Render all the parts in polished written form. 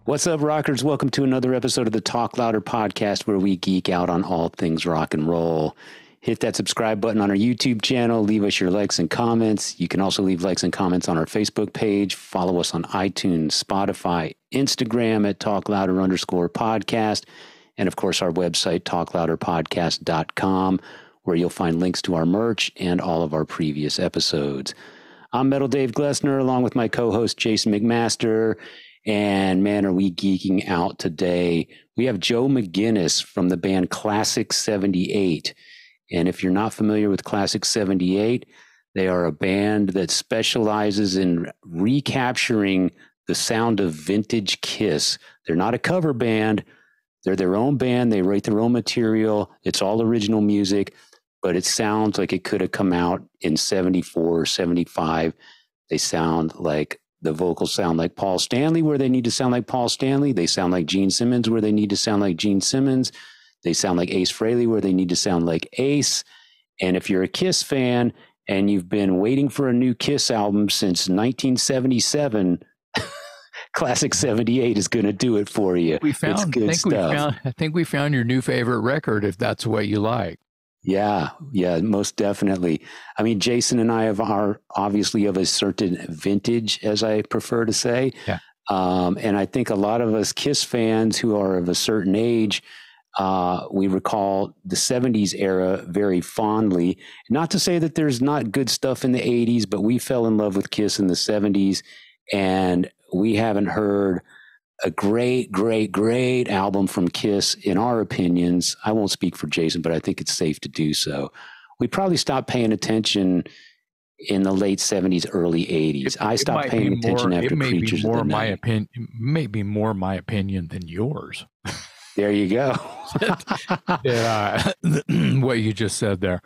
What's up, rockers? Welcome to another episode of the Talk Louder podcast, where we geek out on all things rock and roll. Hit that subscribe button on our YouTube channel. Leave us your likes and comments. You can also leave likes and comments on our Facebook page. Follow us on iTunes, Spotify, Instagram at talklouder_podcast. And of course, our website, talklouderpodcast.com, where you'll find links to our merch and all of our previous episodes. I'm Metal Dave Glessner, along with my co-host, Jason McMaster. And man, are we geeking out today. We have Joe McGinness from the band Klassik 78. And if you're not familiar with Klassik 78, they are a band that specializes in recapturing the sound of vintage Kiss. They're not a cover band. They're their own band. They write their own material. It's all original music, but it sounds like it could have come out in 74 or 75. They sound like the vocals sound like Paul Stanley, where they need to sound like Paul Stanley. They sound like Gene Simmons, where they need to sound like Gene Simmons. They sound like Ace Frehley, where they need to sound like Ace. And if you're a Kiss fan and you've been waiting for a new Kiss album since 1977, Klassik 78 is going to do it for you. It's good stuff. I think we found your new favorite record, if that's what you like. Yeah, most definitely. I mean, Jason and I are obviously of a certain vintage, as I prefer to say. Yeah. And I think a lot of us Kiss fans who are of a certain age, we recall the 70s era very fondly. Not to say that there's not good stuff in the 80s, but we fell in love with Kiss in the 70s, and we haven't heard a great album from Kiss, in our opinions. I won't speak for Jason, but I think it's safe to do so. We probably stopped paying attention in the late 70s, early 80s. I stopped paying attention after Creatures of the Night. Maybe more my opinion than yours. There you go. What you just said there.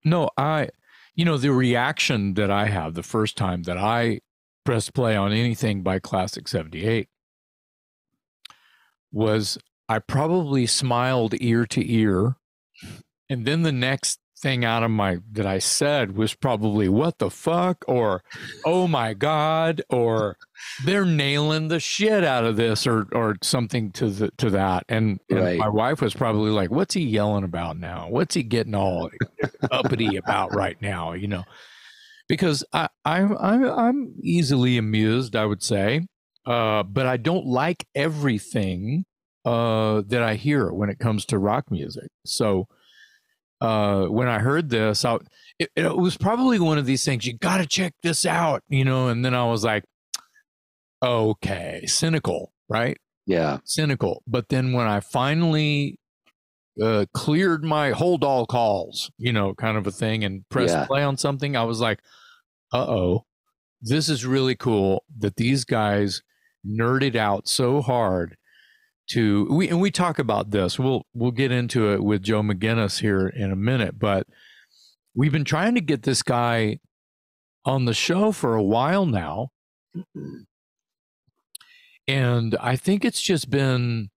No, the reaction that I have the first time that I pressed play on anything by Klassik 78 was I probably smiled ear to ear, and then the next thing out of that I said was probably "what the fuck" or "oh my god" or "they're nailing the shit out of this" or something to that. And my wife was probably like, "What's he yelling about now? What's he getting all uppity about right now?" Because I'm easily amused, I would say. But I don't like everything that I hear when it comes to rock music. So when I heard this, it was probably one of these things, you got to check this out, and then I was like, okay, cynical, right? Yeah. Cynical. But then when I finally cleared my hold all calls, kind of a thing, and pressed play on something, I was like, uh-oh, this is really cool that these guys nerded out so hard we talk about this. We'll get into it with Joe McGinness here in a minute, but we've been trying to get this guy on the show for a while now. And I think it's just been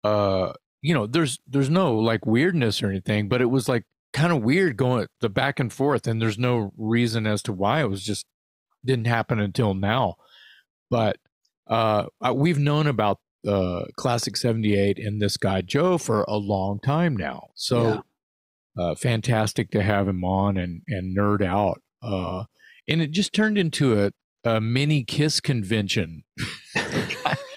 there's no like weirdness or anything, but it was like kind of weird going the back and forth, and there's no reason as to why. It was just didn't happen until now. But we've known about Klassik 78 and this guy Joe for a long time now. So fantastic to have him on and nerd out. And it just turned into a mini Kiss convention.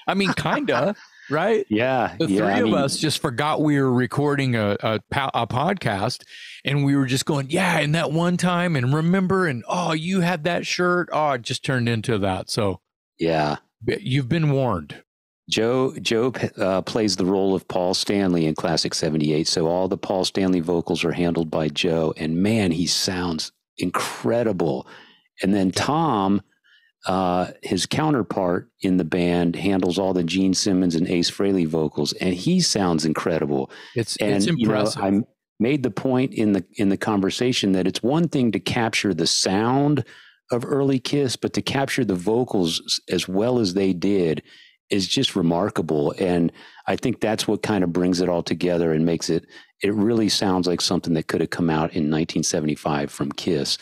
I mean, kinda, right? Yeah. The three of us just forgot we were recording a podcast, and we were just going, yeah, and that one time, and remember, and oh, you had that shirt. Oh, it just turned into that. So yeah, you've been warned. Joe plays the role of Paul Stanley in Klassik 78. So all the Paul Stanley vocals are handled by Joe, and man, he sounds incredible. And then Tom, his counterpart in the band, handles all the Gene Simmons and Ace Frehley vocals, and he sounds incredible. It's impressive. I made the point in the conversation that it's one thing to capture the sound of early Kiss, but to capture the vocals as well as they did is just remarkable. And I think that's what kind of brings it all together and makes it really sounds like something that could have come out in 1975 from Kiss.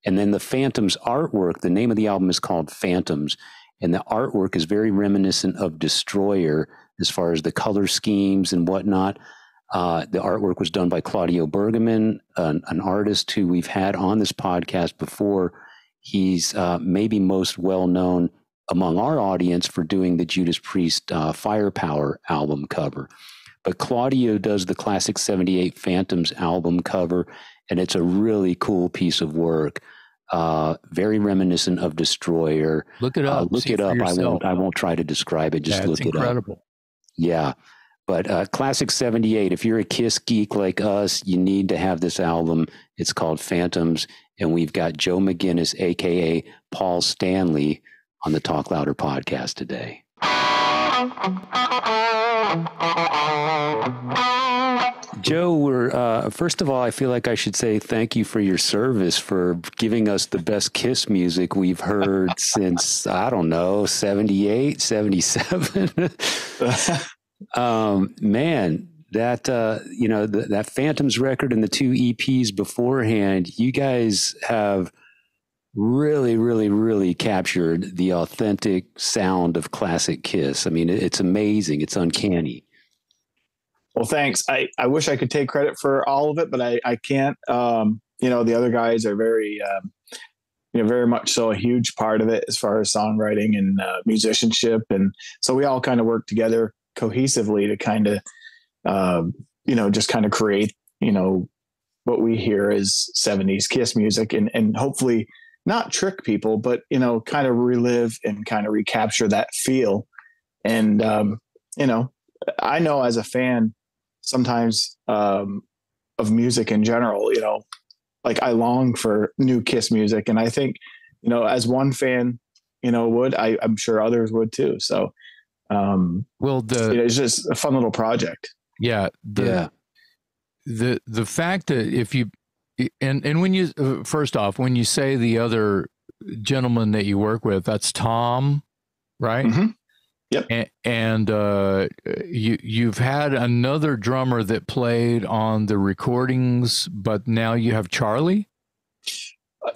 And then the Phantoms artwork, the name of the album is called Phantoms. And the artwork is very reminiscent of Destroyer as far as the color schemes and whatnot. The artwork was done by Claudio Bergamin, an artist who we've had on this podcast before. He's maybe most well known among our audience for doing the Judas Priest Firepower album cover. But Claudio does the Klassik 78 Phantoms album cover, and it's a really cool piece of work. Very reminiscent of Destroyer. Look it up. Look it up. I won't try to describe it. Just look it up. It's incredible. Yeah. But Klassik 78, if you're a Kiss geek like us, you need to have this album. It's called Phantoms, and we've got Joe McGinness, a.k.a. Paul Stanley, on the Talk Louder podcast today. Joe, first of all, I feel like I should say thank you for your service, for giving us the best Kiss music we've heard since, I don't know, 78, 77. Man, that, that Phantoms record and the 2 EPs beforehand, you guys have really, really, really captured the authentic sound of classic Kiss. I mean, it's amazing. It's uncanny. Well, thanks. I wish I could take credit for all of it, but I can't. The other guys are very, very much so a huge part of it as far as songwriting and musicianship. And so we all kind of work together cohesively to kind of, just kind of create, what we hear as 70s Kiss music and hopefully not trick people, but, kind of relive and kind of recapture that feel. And, I know as a fan, sometimes of music in general, like I long for new Kiss music. And I think, as one fan, would, I'm sure others would too. So, it's just a fun little project. Yeah. The fact that if you, and when you, first off, when you say the other gentleman that you work with, that's Tom, right? Mm-hmm. Yep. And you've had another drummer that played on the recordings, but now you have Charlie?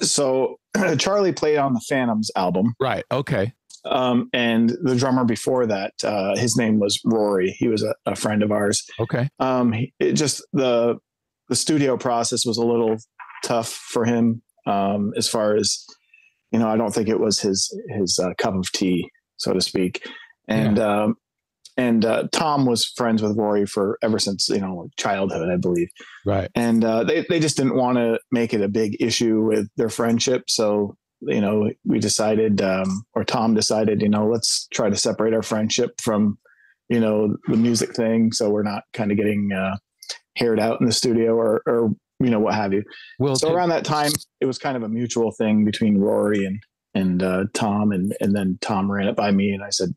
So Charlie played on the Phantoms album. Right. Okay. And the drummer before that, his name was Rory. He was a friend of ours. Okay. The studio process was a little tough for him, as far as, I don't think it was his cup of tea, so to speak. And, Tom was friends with Rory ever since, childhood, I believe. Right. And, they just didn't want to make it a big issue with their friendship. So, we decided, or Tom decided, let's try to separate our friendship from, the music thing. So we're not kind of getting, haired out in the studio or what have you. Well, so around that time, it was kind of a mutual thing between Rory and Tom. And then Tom ran it by me and I said,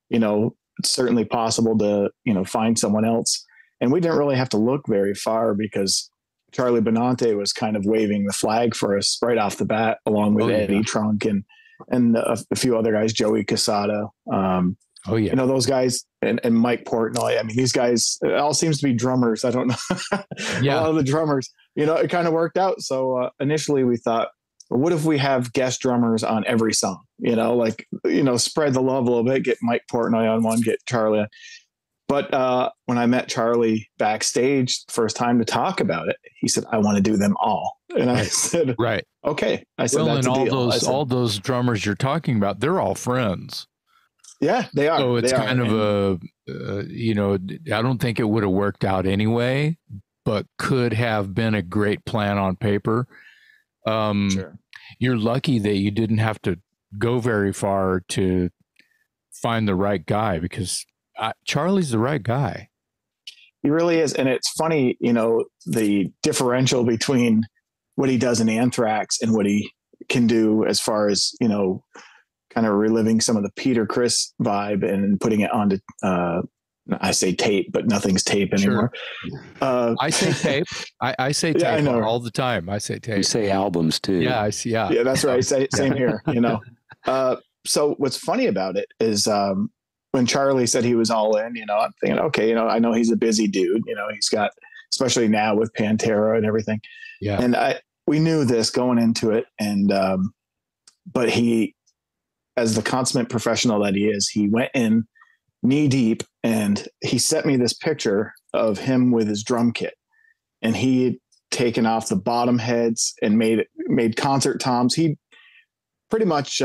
it's certainly possible to, find someone else. And we didn't really have to look very far because Charlie Benante was kind of waving the flag for us right off the bat, along with Eddie Trunk and a few other guys, Joey Casada. Those guys and Mike Portnoy. I mean, these guys, it all seems to be drummers. I don't know. Yeah. A lot of the drummers, it kind of worked out. So initially we thought, what if we have guest drummers on every song, spread the love a little bit, get Mike Portnoy on one, get Charlie on. But when I met Charlie backstage first time to talk about it, he said, I want to do them all. And I said, right. Okay. I said, that's and a deal. all those drummers you're talking about, they're all friends. Yeah, they are. So it's kind of I don't think it would have worked out anyway, but could have been a great plan on paper. Sure. You're lucky that you didn't have to go very far to find the right guy because Charlie's the right guy. He really is. And it's funny, the differential between what he does in Anthrax and what he can do as far as, kind of reliving some of the Peter Criss vibe and putting it onto, I say tape, but nothing's tape anymore. Sure. I say tape. I say tape all the time. I say tape. You say albums too. Yeah. Yeah, that's right. Same here, So what's funny about it is, when Charlie said he was all in, I'm thinking, okay, I know he's a busy dude, he's got, especially now with Pantera and everything. Yeah. And we knew this going into it. And, but he as the consummate professional that he is, he went in knee deep and he sent me this picture of him with his drum kit, and he had taken off the bottom heads and made concert toms. He pretty much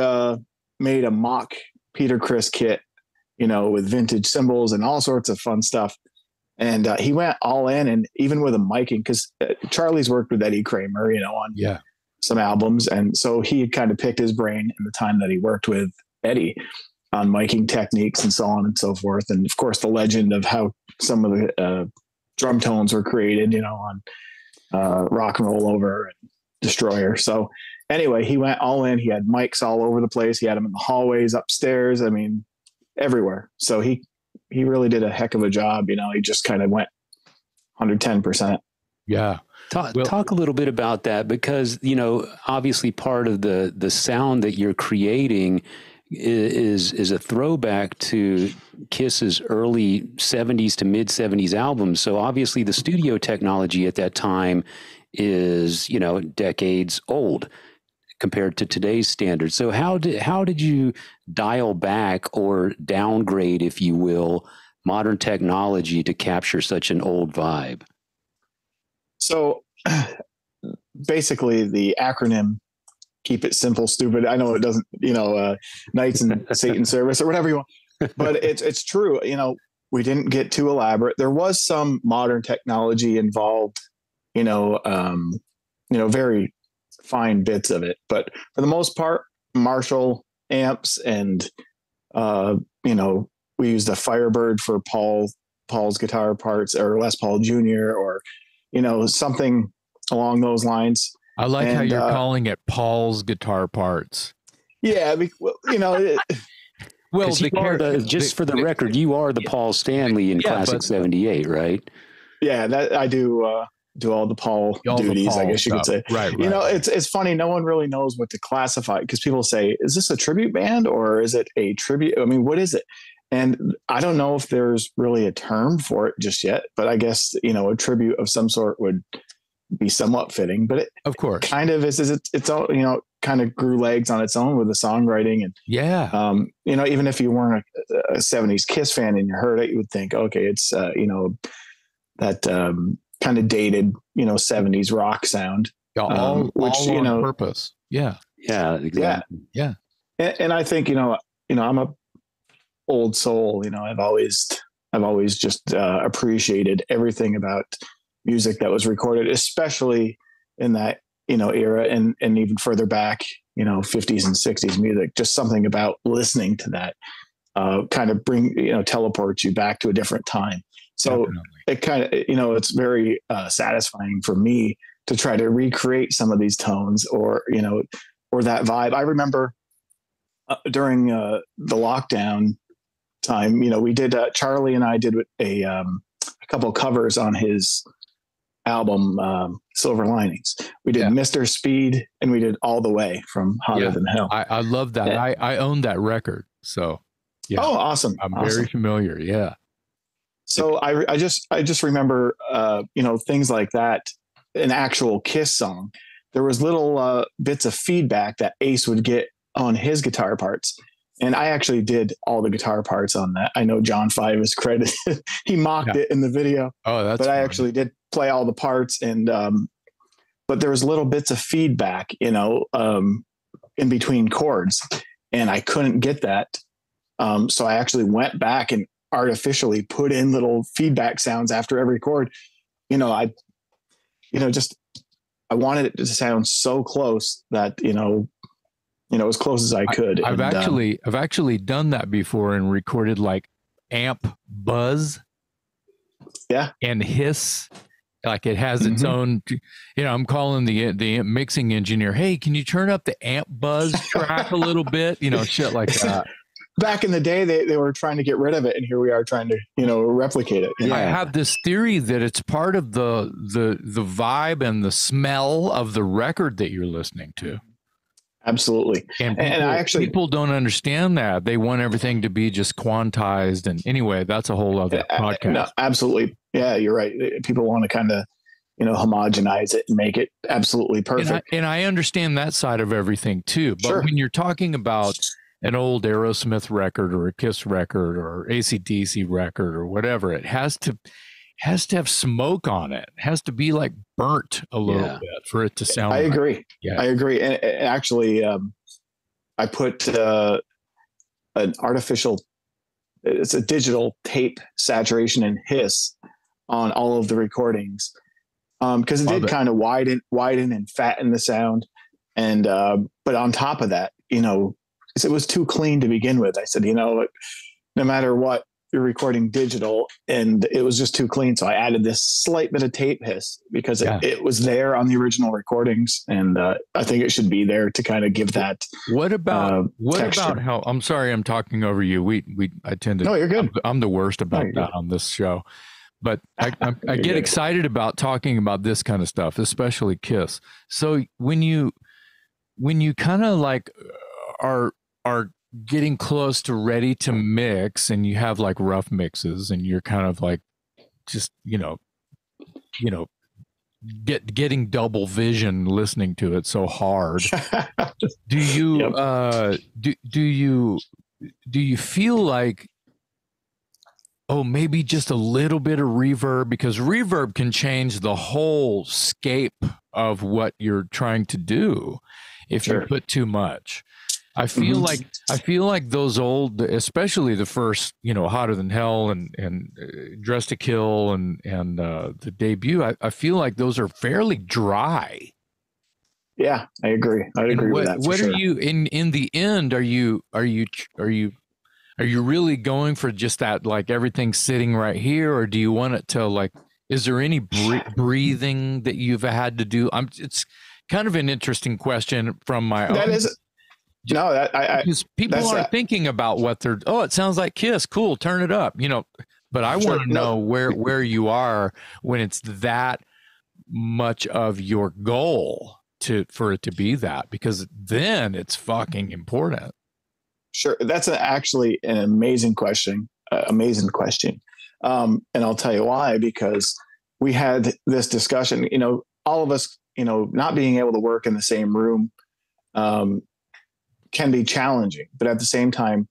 made a mock Peter Criss kit, you know, with vintage cymbals and all sorts of fun stuff. And he went all in, and even with a miking, because Charlie's worked with Eddie Kramer, you know, on some albums. And so he had kind of picked his brain in the time that he worked with Eddie on miking techniques and so on and so forth. And of course, the legend of how some of the drum tones were created, you know, on Rock and Roll Over and Destroyer. So anyway, he went all in. He had mics all over the place. He had them in the hallways, upstairs. I mean, everywhere. So he really did a heck of a job. You know, he just kind of went 110%. Yeah. Talk a little bit about that, because, you know, obviously part of the sound that you're creating is a throwback to Kiss's early 70s to mid 70s albums. So obviously the studio technology at that time is, you know, decades old compared to today's standards. So how did you dial back or downgrade, if you will, modern technology to capture such an old vibe? So basically the acronym, keep it simple, stupid. I know it doesn't, you know, Knights in Satan service or whatever you want, but it's true. You know, we didn't get too elaborate. There was some modern technology involved, you know, very fine bits of it, but for the most part, Marshall amps and, you know, we used a Firebird for Paul's guitar parts, or Les Paul Jr., or, you know, something along those lines. I like how you're calling it Paul's guitar parts. Yeah, you know. Well, just for the record, you are the Paul Stanley in Klassik 78, right? Yeah, that I do all the Paul duties, I guess you could say. Right. You know, it's funny. No one really knows what to classify, because people say, is this a tribute band or is it a tribute? I mean, what is it? And I don't know if there's really a term for it just yet, but I guess, you know, a tribute of some sort would be somewhat fitting, but it of course kind of is. It's all, you know, kind of grew legs on its own with the songwriting. And you know, even if you weren't a 70s Kiss fan and you heard it, you would think, okay, it's you know, that kind of dated, you know, 70s rock sound, which all you know, on purpose. Exactly. And I think, you know, I'm a old soul. You know, I've always just appreciated everything about music that was recorded, especially in that, you know, era, and even further back, you know, 50s and 60s music. Just something about listening to that kind of teleports you back to a different time. So it kind of, you know, it's very satisfying for me to try to recreate some of these tones, or, you know, or that vibe. I remember during the lockdown time, you know, we did, Charlie and I did a couple covers on his album, Silver Linings. We did Mr. Speed, and we did All the Way from Hotter Than Hell. I love that. I own that record. So oh, awesome. I'm very familiar. Yeah. So I just remember, you know, things like that. An actual Kiss song, there was little bits of feedback that Ace would get on his guitar parts. And I actually did all the guitar parts on that. I know John 5 is credited. He mocked it in the video. Oh, that's but funny. I actually did play all the parts, and but there was little bits of feedback, you know, in between chords, and I couldn't get that. So I actually went back and artificially put in little feedback sounds after every chord. You know, I wanted it to sound so close that, you know, as close as I could. I've actually done that before and recorded like amp buzz. Yeah. And hiss. Like it has its own, you know, I'm calling the mixing engineer. Hey, can you turn up the amp buzz track a little bit? You know, shit like that. Back in the day, they were trying to get rid of it, and here we are trying to, you know, replicate it. Yeah. I have this theory that it's part of the vibe and the smell of the record that you're listening to. Absolutely. And people don't understand that. They want everything to be just quantized. And anyway, that's a whole other podcast. No, absolutely. Yeah, you're right. People want to kind of, you know, homogenize it and make it absolutely perfect. And I understand that side of everything too. But when you're talking about an old Aerosmith record or a Kiss record or AC/DC record or whatever, it has to have smoke on it. It has to be like burnt a little bit for it to sound. I agree. Right. Yeah, I agree. And actually, I put an artificial, it's a digital tape saturation and hiss on all of the recordings, because it did kind of widen and fatten the sound. And but on top of that, you know, it was too clean to begin with. I said, you know, no matter what, you're recording digital, and it was just too clean. So I added this slight bit of tape hiss because it was there on the original recordings, and I think it should be there to kind of give that. What about how? I'm sorry, I'm talking over you. I tend to. No, you're good. I'm the worst about that on this show, but I get excited about talking about this kind of stuff, especially Kiss. So when you kind of like are getting close to ready to mix, and you have like rough mixes, and you're kind of like just getting double vision listening to it so hard. Do you do you feel like, oh, maybe just a little bit of reverb, because reverb can change the whole scape of what you're trying to do if you put too much? I feel like those old, especially the first, Hotter Than Hell and Dress to Kill and the debut, I feel like those are fairly dry. Yeah, I agree. I agree with that. What are you in the end? Are you really going for just that, like everything sitting right here, or do you want it to, like, is there any breathing that you've had to do? It's kind of an interesting question from my own. That is. No, because people aren't thinking about what they're. Oh, it sounds like Kiss. Cool, turn it up. But I want to know where you are when it's that much of your goal for it to be that, because then it's fucking important. Sure, that's actually an amazing question. And I'll tell you why. Because we had this discussion. All of us, not being able to work in the same room. Can be challenging, but at the same time,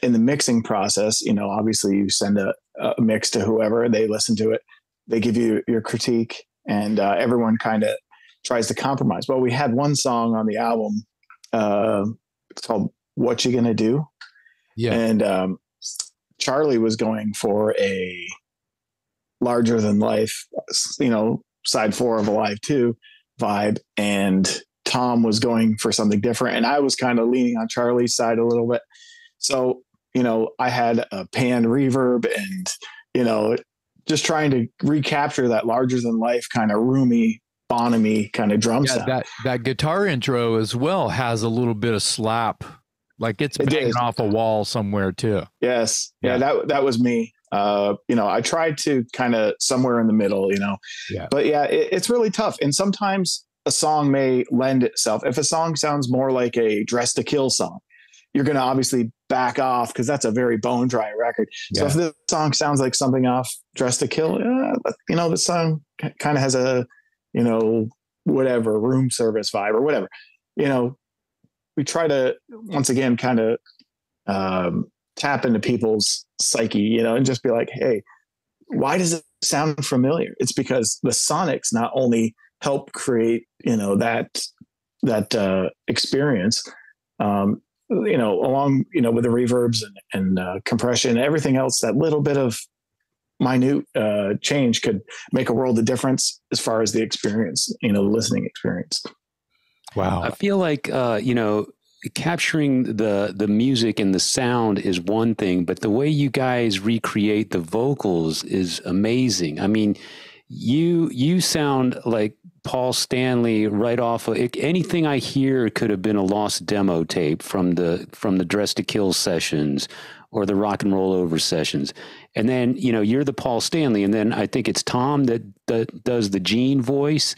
in the mixing process, obviously you send a mix to whoever, they listen to it, they give you your critique, and everyone kind of tries to compromise. Well, we had one song on the album, it's called "What You Gonna Do," and Charlie was going for a larger than life, side 4 of Alive 2 vibe, and Tom was going for something different, and I was kind of leaning on Charlie's side a little bit. So, I had a pan reverb and, just trying to recapture that larger than life kind of roomy, Bonham-y kind of drum sound. That guitar intro as well has a little bit of slap, like it's banging off a wall somewhere too. Yes. Yeah. That was me. I tried to kind of somewhere in the middle, but it's really tough. And sometimes a song may lend itself. If a song sounds more like a Dress to Kill song, you're going to obviously back off because that's a very bone dry record. Yeah. So if the song sounds like something off Dress to Kill, the song kind of has a, whatever room service vibe or whatever, we try to once again kind of tap into people's psyche, and just be like, hey, why does it sound familiar? It's because the sonics not only help create, that experience, along, with the reverbs and compression, everything else, that little bit of minute change could make a world of difference as far as the experience, the listening experience. Wow. I feel like, capturing the music and the sound is one thing, but the way you guys recreate the vocals is amazing. I mean, you sound like Paul Stanley right off of anything I hear could have been a lost demo tape from the Dress to Kill sessions or the Rock and Roll Over sessions. And then, you're the Paul Stanley. And then I think it's Tom that does the Gene voice.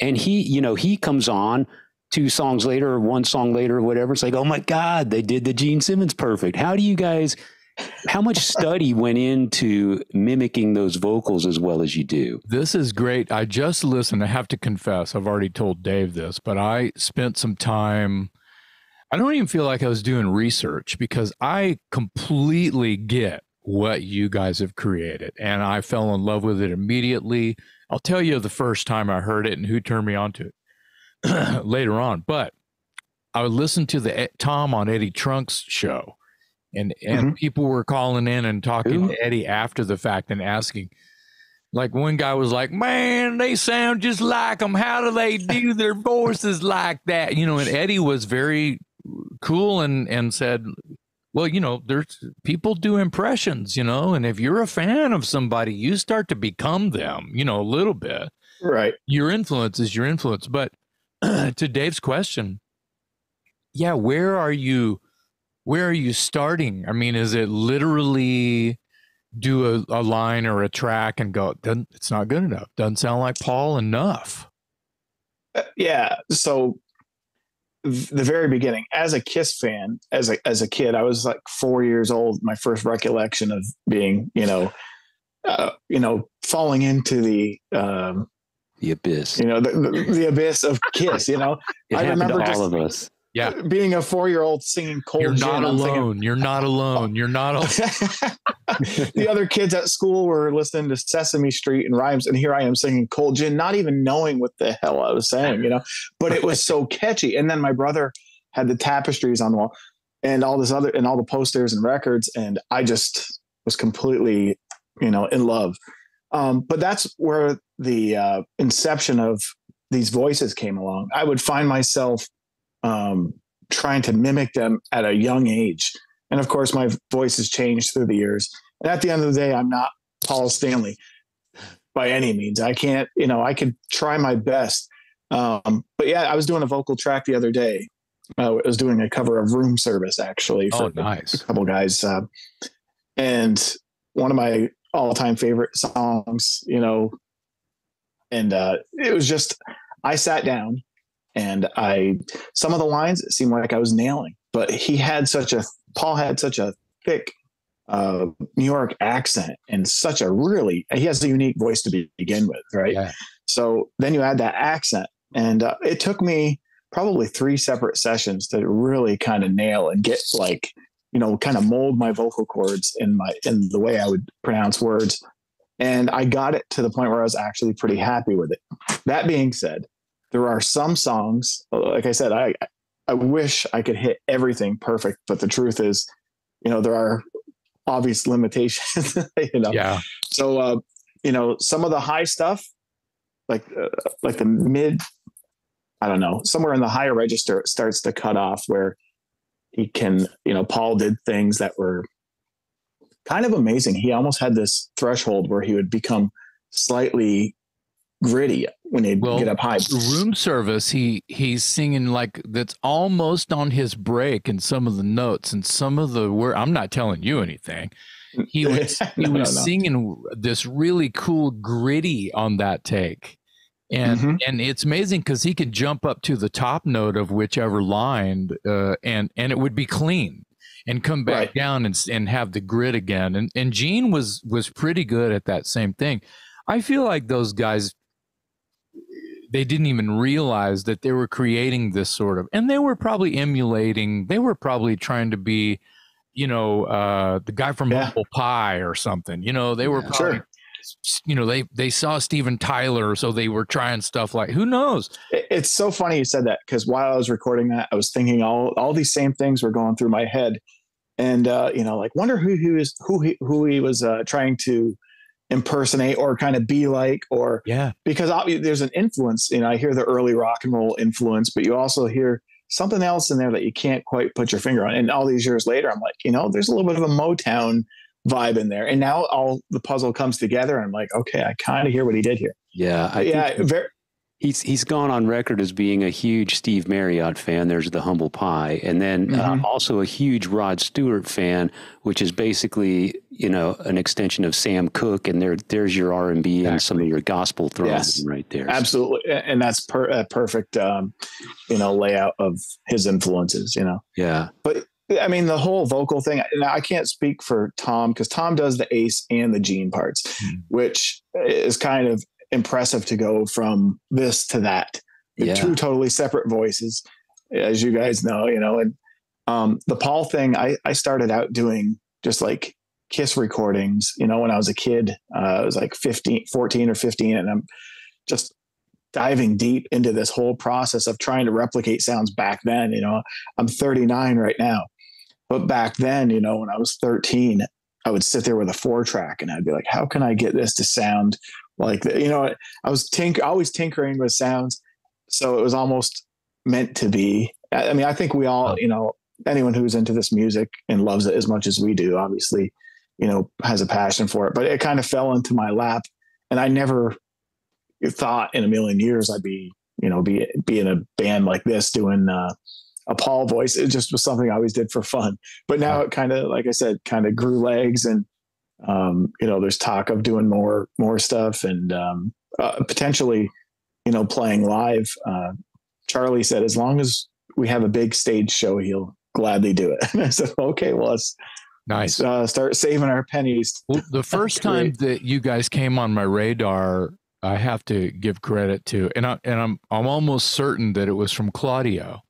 And he comes on 2 songs later or 1 song later or whatever. It's like, oh my God, they did the Gene Simmons perfect. How much study went into mimicking those vocals as well as you do? This is great. I just listened. I have to confess, I've already told Dave this, but I spent some time I don't even feel like I was doing research because I completely get what you guys have created. And I fell in love with it immediately. I'll tell you the first time I heard it and who turned me on to it later on. But I would listen to the Tom on Eddie Trunk's show, and people were calling in and talking to Eddie after the fact and asking, like one guy was like, man, they sound just like them. How do they do their voices like that? You know, and Eddie was very cool and said, well, you know, there's people do impressions, you know, and if you're a fan of somebody, you start to become them, you know, a little bit. Right. Your influence is your influence. But to Dave's question, yeah, where are you starting? I mean, is it literally do a line or a track and go, it's not good enough, doesn't sound like Paul enough? Yeah. So the very beginning, as a Kiss fan, as a kid, I was like 4 years old. My first recollection of being, falling into the abyss, the abyss of Kiss, it I remember to all of us. Yeah, being a 4-year-old singing Cold You're Gin. Not alone. You're not alone. You're not alone. The other kids at school were listening to Sesame Street and rhymes, and here I am singing Cold Gin, not even knowing what the hell I was saying, but it was so catchy. And then my brother had the tapestries on the wall and all the posters and records, and I just was completely, in love. But that's where the inception of these voices came along. I would find myself trying to mimic them at a young age. And of course, my voice has changed through the years. And at the end of the day, I'm not Paul Stanley by any means. I can't, I could try my best. But yeah, I was doing a vocal track the other day. I was doing a cover of Room Service, actually, for nice. A couple guys. And one of my all-time favorite songs, and it was just, I sat down, and some of the lines, it seemed like I was nailing, but Paul had such a thick New York accent and he has a unique voice to begin with. Right. Yeah. So then you add that accent, and it took me probably 3 separate sessions to really kind of nail and get kind of mold my vocal cords in the way I would pronounce words. And I got it to the point where I was actually pretty happy with it. That being said, there are some songs, like I said, I wish I could hit everything perfect, but the truth is, there are obvious limitations, Yeah. So, some of the high stuff, like the mid, I don't know, somewhere in the higher register, it starts to cut off where he can, Paul did things that were kind of amazing. He almost had this threshold where he would become slightly gritty when he'd get up high. Room Service, he's singing like that's almost on his break in some of the notes and some of the word. I'm not telling you anything. He was singing this really cool gritty on that take. And and it's amazing because he could jump up to the top note of whichever line and it would be clean and come back down and have the grit again. And Gene was pretty good at that same thing. I feel like those guys, they didn't even realize that they were creating this sort of, and they were probably emulating, they were probably trying to be, the guy from Humble Pie or something, they were probably, they saw Steven Tyler, so they were trying stuff like, who knows? It's so funny you said that, because while I was recording that, I was thinking all these same things were going through my head. And, wonder who he was trying to impersonate or kind of be like, or because there's an influence, I hear the early rock and roll influence, but you also hear something else in there that you can't quite put your finger on. And all these years later, I'm like, there's a little bit of a Motown vibe in there. And now all the puzzle comes together, and I'm like, okay, I kind of hear what he did here. Yeah. He's gone on record as being a huge Steve Marriott fan. There's the Humble Pie. And then also a huge Rod Stewart fan, which is basically, an extension of Sam Cooke. And there's your R&B and some of your gospel throws right there. Absolutely. And that's a perfect, layout of his influences, Yeah. But I mean, the whole vocal thing, now I can't speak for Tom, because Tom does the Ace and the Gene parts, which is kind of impressive to go from this to that. They're 2 totally separate voices. as you guys know, and the Paul thing, I started out doing just like Kiss recordings, when I was a kid. I was like 14 or 15, and I'm just diving deep into this whole process of trying to replicate sounds back then. I'm 39 right now, but back then, when I was 13, I would sit there with a 4-track and I'd be like, how can I get this to sound like that? I was always tinkering with sounds. So it was almost meant to be. I mean, I think we all, anyone who's into this music and loves it as much as we do, obviously, has a passion for it, but it kind of fell into my lap, and I never thought in a million years I'd be in a band like this doing a Paul voice. It just was something I always did for fun. But now it kind of, like I said, kind of grew legs, and there's talk of doing more stuff, and potentially, playing live. Charlie said, as long as we have a big stage show, he'll gladly do it. And I said, okay, well, let's nice. Start saving our pennies. Well, the first time that you guys came on my radar, I have to give credit to, and I'm almost certain that it was from Claudio.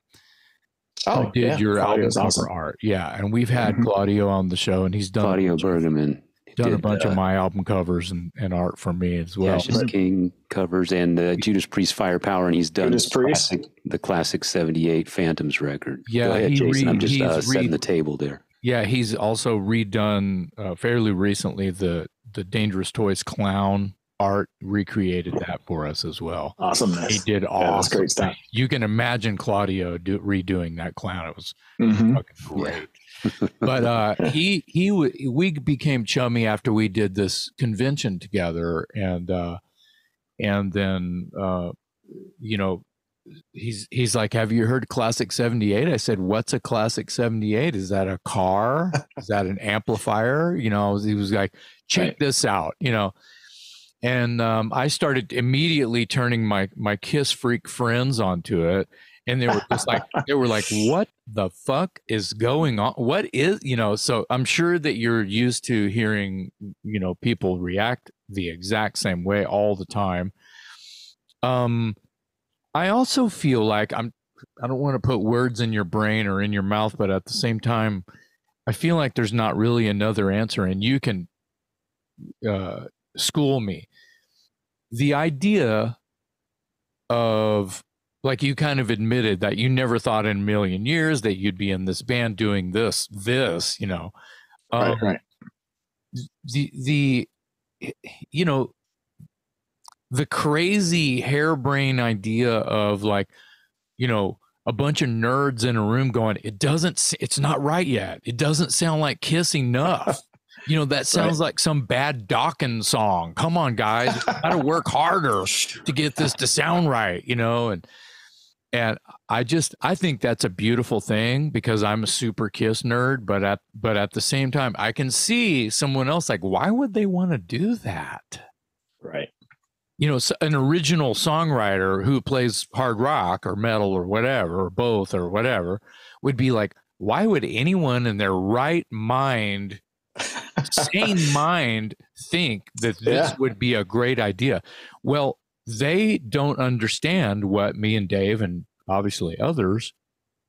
Oh, did your album cover awesome. art? Yeah, and we've had Claudio on the show, and he's done Claudio Bergman. Done a bunch of my album covers and art for me as well. Ashes King covers and the Judas Priest Firepower, and he's done the classic 78 Phantoms record. Yeah, go ahead, Jason. I'm just setting the table there. Yeah, he's also redone fairly recently the Dangerous Toys clown art, recreated that for us as well. Awesomeness. He did awesome. That's great stuff. You can imagine Claudio redoing that clown. It was fucking great. Yeah. But we became chummy after we did this convention together, and then he's like, have you heard Klassik 78? I said, what's a Klassik 78? Is that a car? Is that an amplifier? He was like, check this out, and I started immediately turning my Kiss freak friends onto it. And they were just like, what the fuck is going on? What is, so I'm sure that you're used to hearing, people react the exact same way all the time. I also feel like I don't want to put words in your brain or in your mouth, but at the same time, I feel like there's not really another answer, and you can school me. The idea of, like, you kind of admitted that you never thought in a million years that you'd be in this band doing this, right. The crazy harebrained idea of, like, a bunch of nerds in a room going, it's not right yet. It doesn't sound like Kiss enough. That sounds like some bad Dawkins song. Come on, guys. Got to work harder to get this to sound right, and I think that's a beautiful thing, because I'm a super Kiss nerd, but at the same time, I can see someone else like, why would they want to do that? Right. An original songwriter who plays hard rock or metal or whatever, or both or whatever, would be like, why would anyone in their right mind, sane mind, think that this would be a great idea? Well, they don't understand what me and Dave and obviously others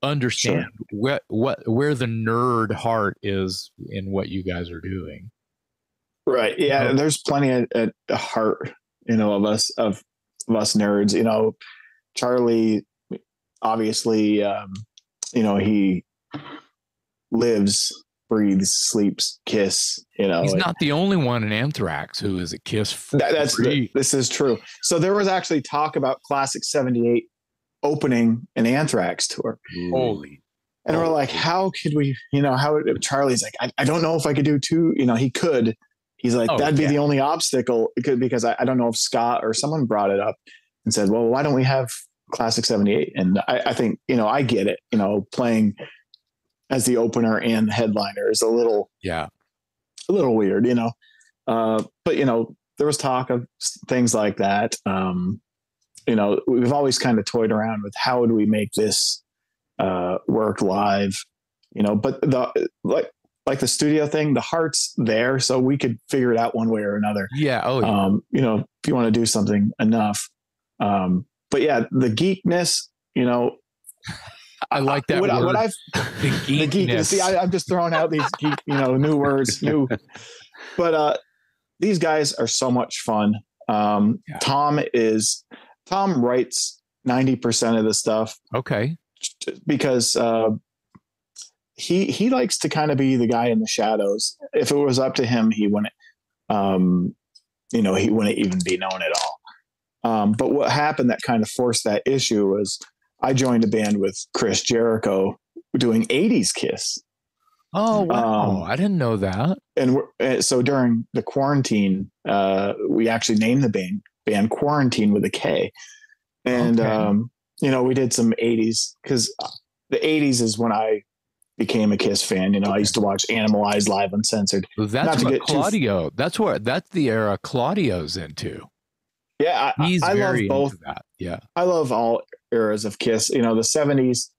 understand, where the nerd heart is in what you guys are doing. Right. Yeah. There's plenty at the heart, of us nerds. Charlie, obviously, he lives, breathes, sleeps Kiss. He's not the only one in Anthrax who is a Kiss. This is true. So there was actually talk about Klassik 78 opening an Anthrax tour. Holy. And we're like, how could we, Charlie's like, I don't know if I could do two, he could. He's like, that'd be the only obstacle, because I don't know if Scott or someone brought it up and said, well, why don't we have Klassik 78? And I think, I get it, playing as the opener and the headliner is a little weird, but there was talk of things like that. We've always kind of toyed around with how would we make this work live, but like the studio thing, the heart's there, so we could figure it out one way or another. Yeah. If you want to do something enough. But yeah, the geekness, I like that what, word. What I've the geekiness. See, I'm just throwing out these geek, new words, but these guys are so much fun. Tom writes 90% of the stuff. Okay. Because he likes to kind of be the guy in the shadows. If it was up to him, he wouldn't even be known at all. But what happened that kind of forced that issue was I joined a band with Chris Jericho doing 80s Kiss. Oh, wow. I didn't know that. And so during the quarantine, we actually named the band Quarantine with a K. And, we did some 80s because the 80s is when I became a Kiss fan. I used to watch Animalize live uncensored. Well, that's what Claudio, that's the era Claudio's into. Yeah. I love both. Into that. Yeah. I love all eras of Kiss. The 70s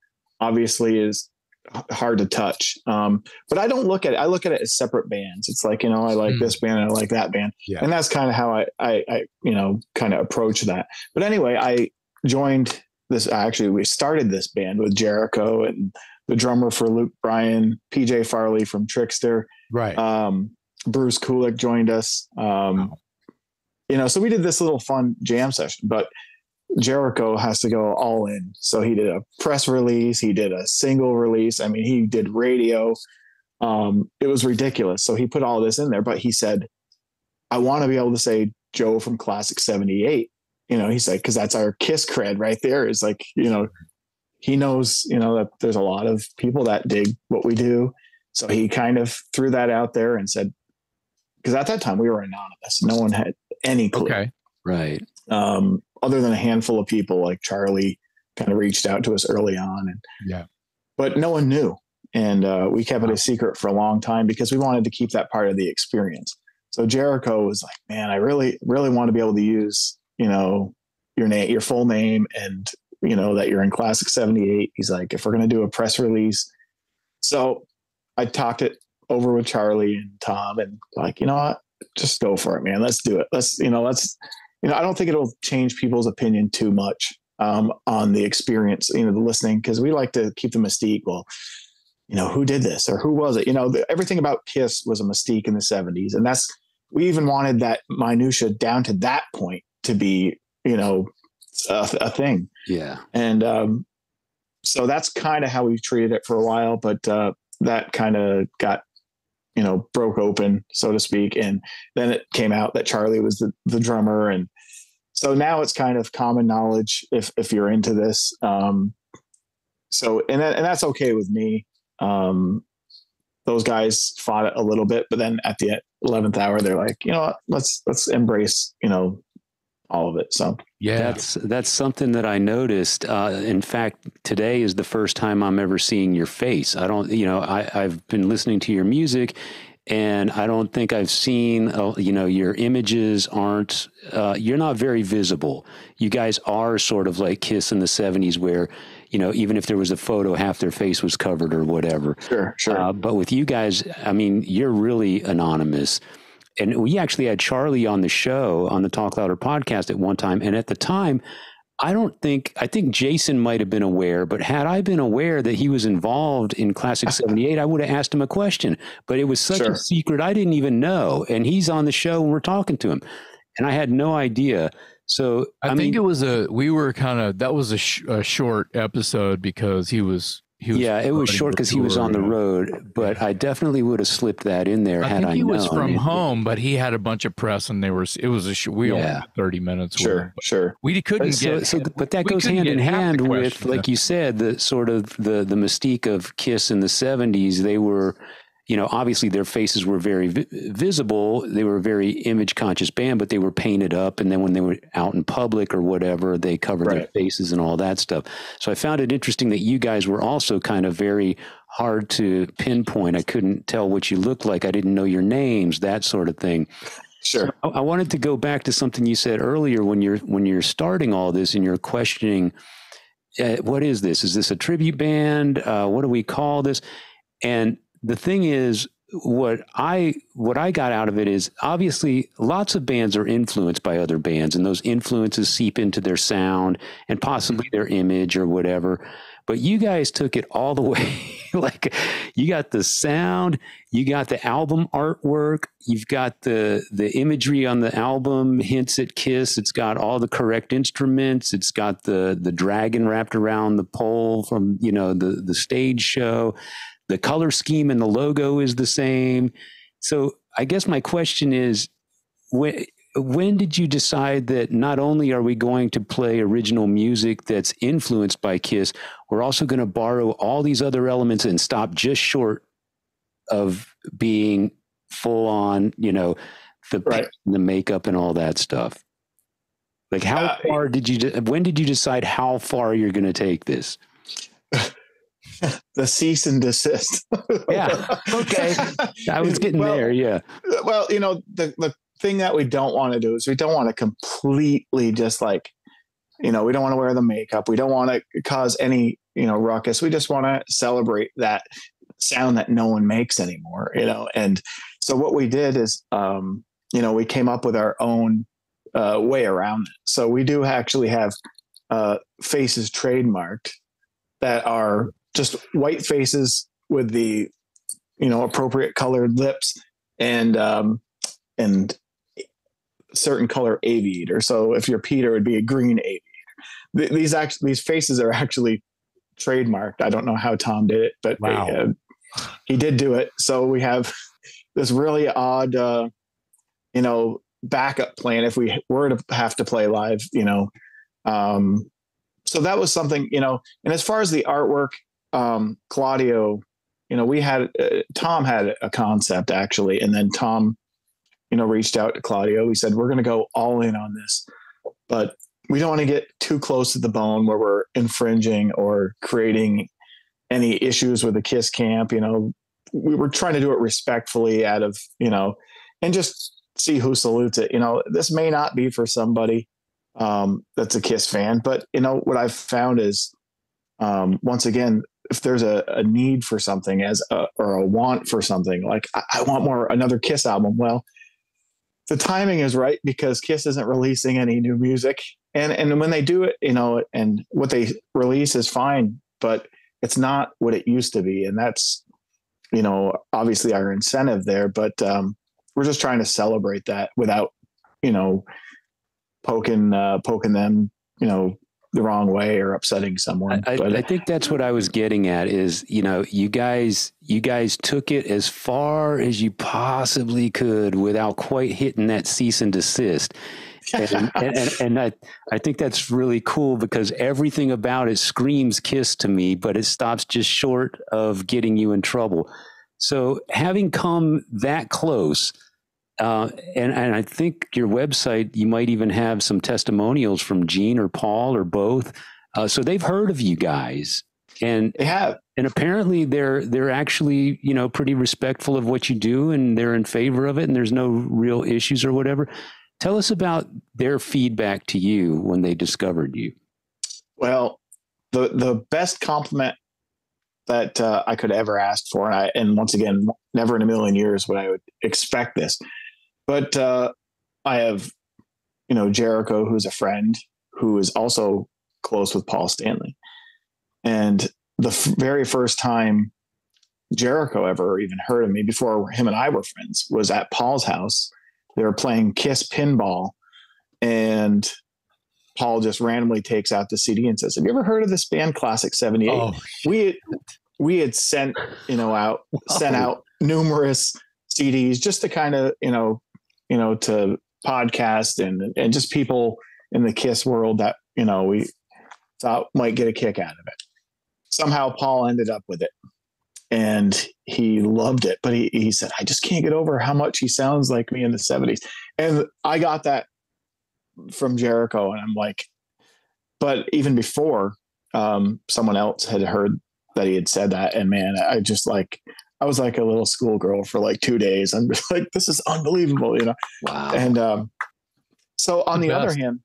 obviously is hard to touch. But I don't look at it. I look at it as separate bands. It's like, I like this band and I like that band. Yeah. And that's kind of how I kind of approach that. But anyway, I joined this. Actually, we started this band with Jericho and the drummer for Luke Bryan, PJ Farley from Trickster. Right. Bruce Kulick joined us. So we did this little fun jam session, but Jericho has to go all in. So he did a press release. He did a single release. I mean, he did radio. It was ridiculous. So he put all this in there, but he said, I want to be able to say Joe from Klassik 78. He's like, cause that's our Kiss cred right there. Is like, he knows, that there's a lot of people that dig what we do. So he kind of threw that out there and said, because at that time we were anonymous. No one had any clue. Okay. Right. Other than a handful of people like Charlie kind of reached out to us early on. But no one knew. And we kept it a secret for a long time because we wanted to keep that part of the experience. So Jericho was like, man, I really, really want to be able to use, your name, your full name, and, that you're in Klassik 78. He's like, if we're going to do a press release. So I talked it over with Charlie and Tom and like, you know what, just go for it, man. Let's do it. I don't think it'll change people's opinion too much on the experience, the listening, because we like to keep the mystique. Well, who did this or who was it? Everything about Kiss was a mystique in the 70s. And we even wanted that minutia down to that point to be, a thing. Yeah. And so that's kind of how we treated it for a while. But that kind of got, broke open, so to speak. And then it came out that Charlie was the drummer. And so now it's kind of common knowledge if you're into this. And that's okay with me. Those guys fought it a little bit, but then at the 11th hour, they're like, you know what, let's embrace, all of it. So yeah, that's something that I noticed. In fact, today is the first time I'm ever seeing your face. I don't, I've been listening to your music and I don't think I've seen, your images aren't, you're not very visible. You guys are sort of like Kiss in the 70s where, even if there was a photo, half their face was covered or whatever. Sure. But with you guys, I mean, you're really anonymous. And we actually had Charlie on the show, on the Talk Louder podcast at one time. And at the time, I think Jason might have been aware, but had I been aware that he was involved in Klassik 78, I would have asked him a question. But it was such a secret, I didn't even know. And he's on the show and we're talking to him. And I had no idea. So I think it was that was a short episode because he was it was short because he was on the road, but I definitely would have slipped that in there had I known. He was from home, but he had a bunch of press and we only had 30 minutes. Sure. We couldn't but that goes hand in hand with, like you said, the sort of the mystique of Kiss in the 70s. They were, obviously their faces were very visible. They were a very image conscious band, but they were painted up. And then when they were out in public or whatever, they covered their faces and all that stuff. So I found it interesting that you guys were also kind of very hard to pinpoint. I couldn't tell what you looked like. I didn't know your names, that sort of thing. Sure. So I wanted to go back to something you said earlier when you're starting all this and you're questioning, what is this? Is this a tribute band? What do we call this? And the thing is, what I got out of it is obviously lots of bands are influenced by other bands and those influences seep into their sound and possibly their image or whatever. but you guys took it all the way. Like, you got the sound, you got the album artwork, you've got the imagery on the album hints at Kiss. It's got all the correct instruments. It's got the dragon wrapped around the pole from, you know, the stage show. The color scheme and the logo is the same. So I guess my question is, when did you decide that not only are we going to play original music that's influenced by Kiss, we're also going to borrow all these other elements and stop just short of being full on, you know, the makeup and all that stuff? Like, how far when did you decide how far you're going to take this? The cease and desist. Yeah. Okay. I was getting there. Yeah. Well, you know, the thing that we don't want to do is we don't want to completely just like, you know, we don't want to wear the makeup. We don't want to cause any, you know, ruckus. We just want to celebrate that sound that no one makes anymore, you know? And so what we did is, you know, we came up with our own way around it. So we do actually have faces trademarked that are just white faces with the, you know, appropriate colored lips and certain color aviator. So if you're Peter, it would be a green aviator. These faces are actually trademarked. I don't know how Tom did it, but wow. He did do it. So we have this really odd, you know, backup plan if we were to have to play live, you know. So that was something, you know. And as far as the artwork, Claudio, you know, Tom had a concept actually, and then Tom, you know, reached out to Claudio. We said, we're going to go all in on this, but we don't want to get too close to the bone where we're infringing or creating any issues with the Kiss camp. You know, we were trying to do it respectfully out of, you know, and just see who salutes it. You know, this may not be for somebody that's a Kiss fan, but you know, what I've found is, once again, if there's a need for something or a want for something, like I want another Kiss album. Well, the timing is right because Kiss isn't releasing any new music. And when they do it, you know, and what they release is fine, but it's not what it used to be. And that's, you know, obviously our incentive there, but we're just trying to celebrate that without, you know, poking them, you know, the wrong way or upsetting someone. I think that's what I was getting at is, you know, you guys took it as far as you possibly could without quite hitting that cease and desist. And I think that's really cool because everything about it screams Kiss to me, but it stops just short of getting you in trouble. So having come that close, and I think your website, you might even have some testimonials from Gene or Paul or both. So they've heard of you guys, and they have, and apparently they're actually, you know, pretty respectful of what you do, and they're in favor of it, and there's no real issues or whatever. Tell us about their feedback to you when they discovered you. Well, the best compliment that I could ever ask for, and once again, never in a million years would I would expect this. But I have, you know, Jericho, who's a friend, who is also close with Paul Stanley. And the very first time Jericho ever even heard of me, before him and I were friends, was at Paul's house. They were playing Kiss pinball, and Paul just randomly takes out the CD and says, "Have you ever heard of this band Klassik 78?" Oh, we had sent out numerous CDs just to kind of, to podcast and just people in the Kiss world that, we thought might get a kick out of it. Somehow Paul ended up with it and he loved it, but he said, "I just can't get over how much he sounds like me in the 70s. And I got that from Jericho, and I'm like, but even before, someone else had heard that he had said that. And man, I was like a little schoolgirl for like 2 days. I'm just like, this is unbelievable, Wow. And so on the other hand,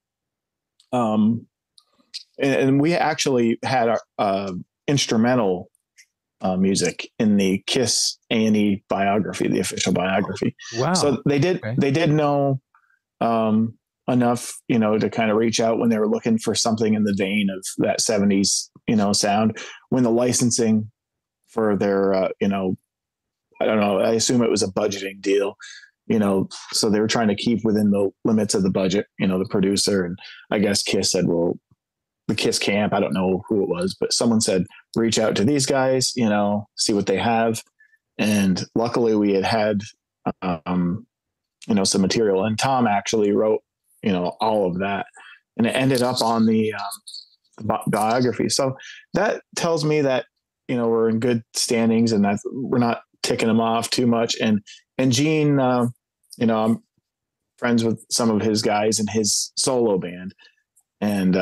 and we actually had our instrumental music in the Kiss A&E biography, the official biography. Wow. So they did know enough, to kind of reach out when they were looking for something in the vein of that 70s, sound. When the licensing for their, I don't know, I assume it was a budgeting deal, so they were trying to keep within the limits of the budget, the producer. And I guess Kiss said, well, the Kiss camp, I don't know who it was, but someone said, reach out to these guys, see what they have. And luckily we had, some material, and Tom actually wrote, all of that, and it ended up on the biography. So that tells me that, we're in good standings and that we're not ticking them off too much. And Gene, I'm friends with some of his guys in his solo band, and,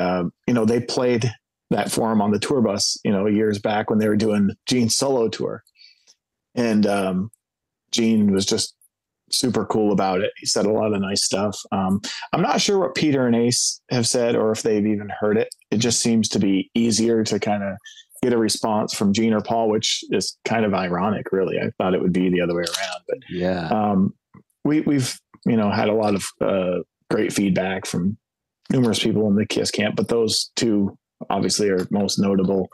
they played that for him on the tour bus, years back when they were doing Gene's solo tour. And Gene was just super cool about it. He said a lot of nice stuff. I'm not sure what Peter and Ace have said or if they've even heard it. It just seems to be easier to kind of get a response from Gene or Paul, which is kind of ironic, really. I thought it would be the other way around, but yeah, we've had a lot of great feedback from numerous people in the Kiss camp, but those two obviously are most notable,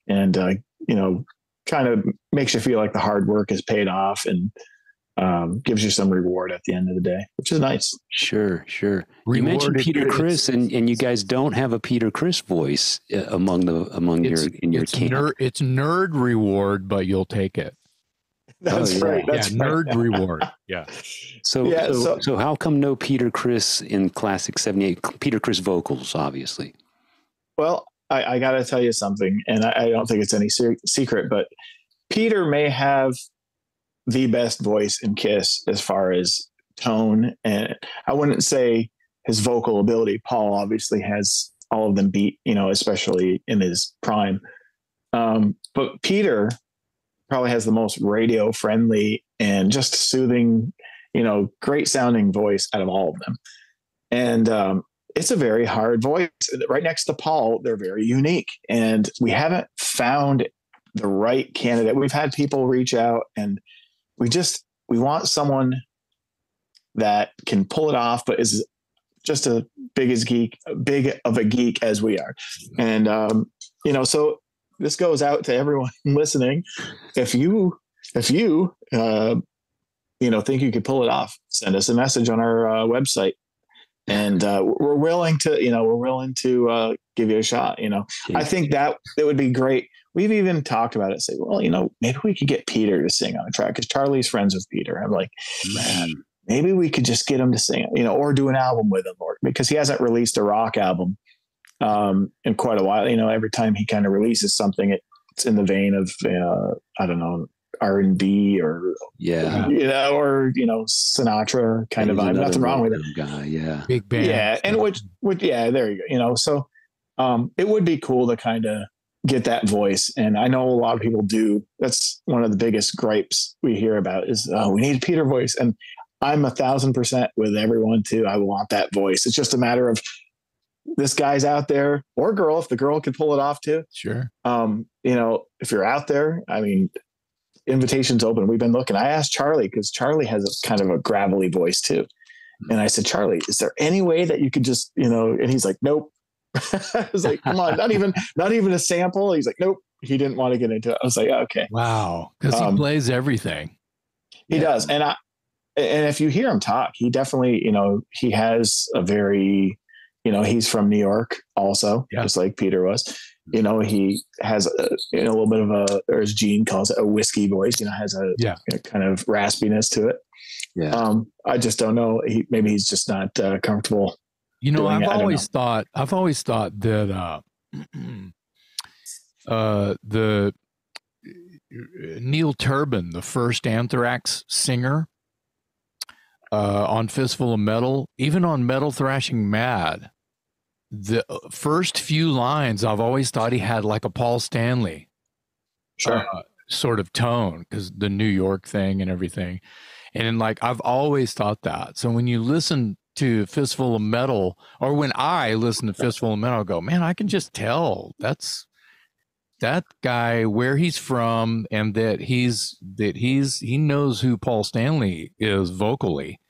and kind of makes you feel like the hard work is paid off, and gives you some reward at the end of the day, which is nice. Sure. You mentioned Peter Criss, and you guys don't have a Peter Criss voice among your camp. It's nerd reward, but you'll take it. That's right. That's right. Nerd reward. Yeah. So how come no Peter Criss in Klassik 78? Peter Criss vocals, obviously. Well, I got to tell you something, and I don't think it's any secret, but Peter may have the best voice in Kiss as far as tone, and I wouldn't say his vocal ability. Paul obviously has all of them beat, especially in his prime. But Peter probably has the most radio friendly and just soothing, great sounding voice out of all of them. And it's a very hard voice. Right next to Paul, they're very unique, and we haven't found the right candidate. We've had people reach out, and we want someone that can pull it off, but is just as big of a geek as we are. And, so this goes out to everyone listening. If you think you could pull it off, send us a message on our website, and we're willing to give you a shot. I think that it would be great. We've even talked about it. Say, well, maybe we could get Peter to sing on a track, because Charlie's friends with Peter. I'm like, man, maybe we could just get him to sing, or do an album with him, or because he hasn't released a rock album in quite a while. Every time he kind of releases something, it's in the vein of I don't know, R&B or Sinatra kind of vibe. Nothing wrong with it. Guy, yeah, big band. Yeah, and which there you go. So it would be cool to kind of get that voice, and I know a lot of people do. That's one of the biggest gripes we hear about is, we need Peter voice, and I'm 1,000% with everyone too. I want that voice. It's just a matter of this guy's out there, or girl, if the girl could pull it off too. Sure. If you're out there, I mean, invitation's open. We've been looking. I asked Charlie, because Charlie has a kind of a gravelly voice too, and I said, Charlie, is there any way that you could just, and he's like, nope. I was like, come on, not even a sample. He's like, nope. He didn't want to get into it. I was like, okay. Wow. Because he plays everything. He does. And if you hear him talk, he definitely, he has a very, he's from New York also, just like Peter was. He has a little bit of or as Gene calls it, a whiskey voice, has a kind of raspiness to it. Yeah. I just don't know. Maybe he's just not comfortable. I've always thought that the Neil Turbin, the first Anthrax singer, on Fistful of Metal, even on Metal Thrashing Mad, the first few lines, I've always thought he had like a Paul Stanley sort of tone, because the New York thing and everything. And I've always thought that. So when you listen to Fistful of Metal, or when I listen to Fistful of Metal, I go, man, I can just tell that's that guy, where he's from, and that he knows who Paul Stanley is vocally.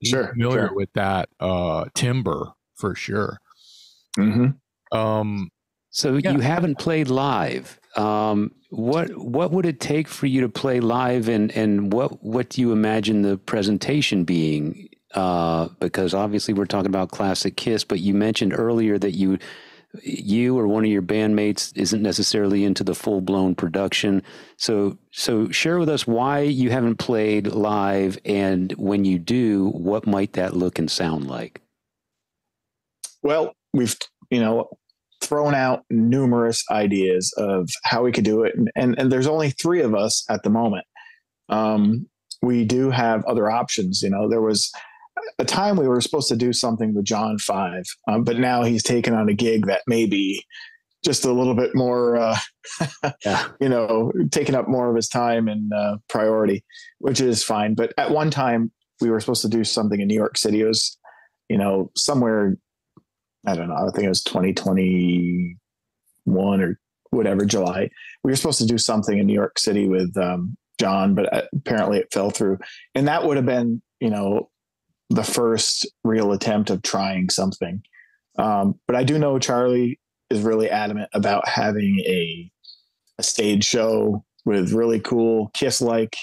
familiar with that timbre for sure. Mm-hmm. So you haven't played live. What would it take for you to play live, and what do you imagine the presentation being? Because obviously we're talking about classic Kiss, but you mentioned earlier that you or one of your bandmates isn't necessarily into the full-blown production. So share with us why you haven't played live, and when you do, what might that look and sound like? Well, we've, thrown out numerous ideas of how we could do it. And there's only 3 of us at the moment. We do have other options. There was a time we were supposed to do something with John 5, but now he's taken on a gig that may be just a little bit more, taking up more of his time and priority, which is fine. But at one time we were supposed to do something in New York City. It was, somewhere, I don't know, I think it was 2021 or whatever, July. We were supposed to do something in New York City with John, but apparently it fell through. And that would have been, the first real attempt of trying something. But I do know Charlie is really adamant about having a stage show with really cool Kiss-like,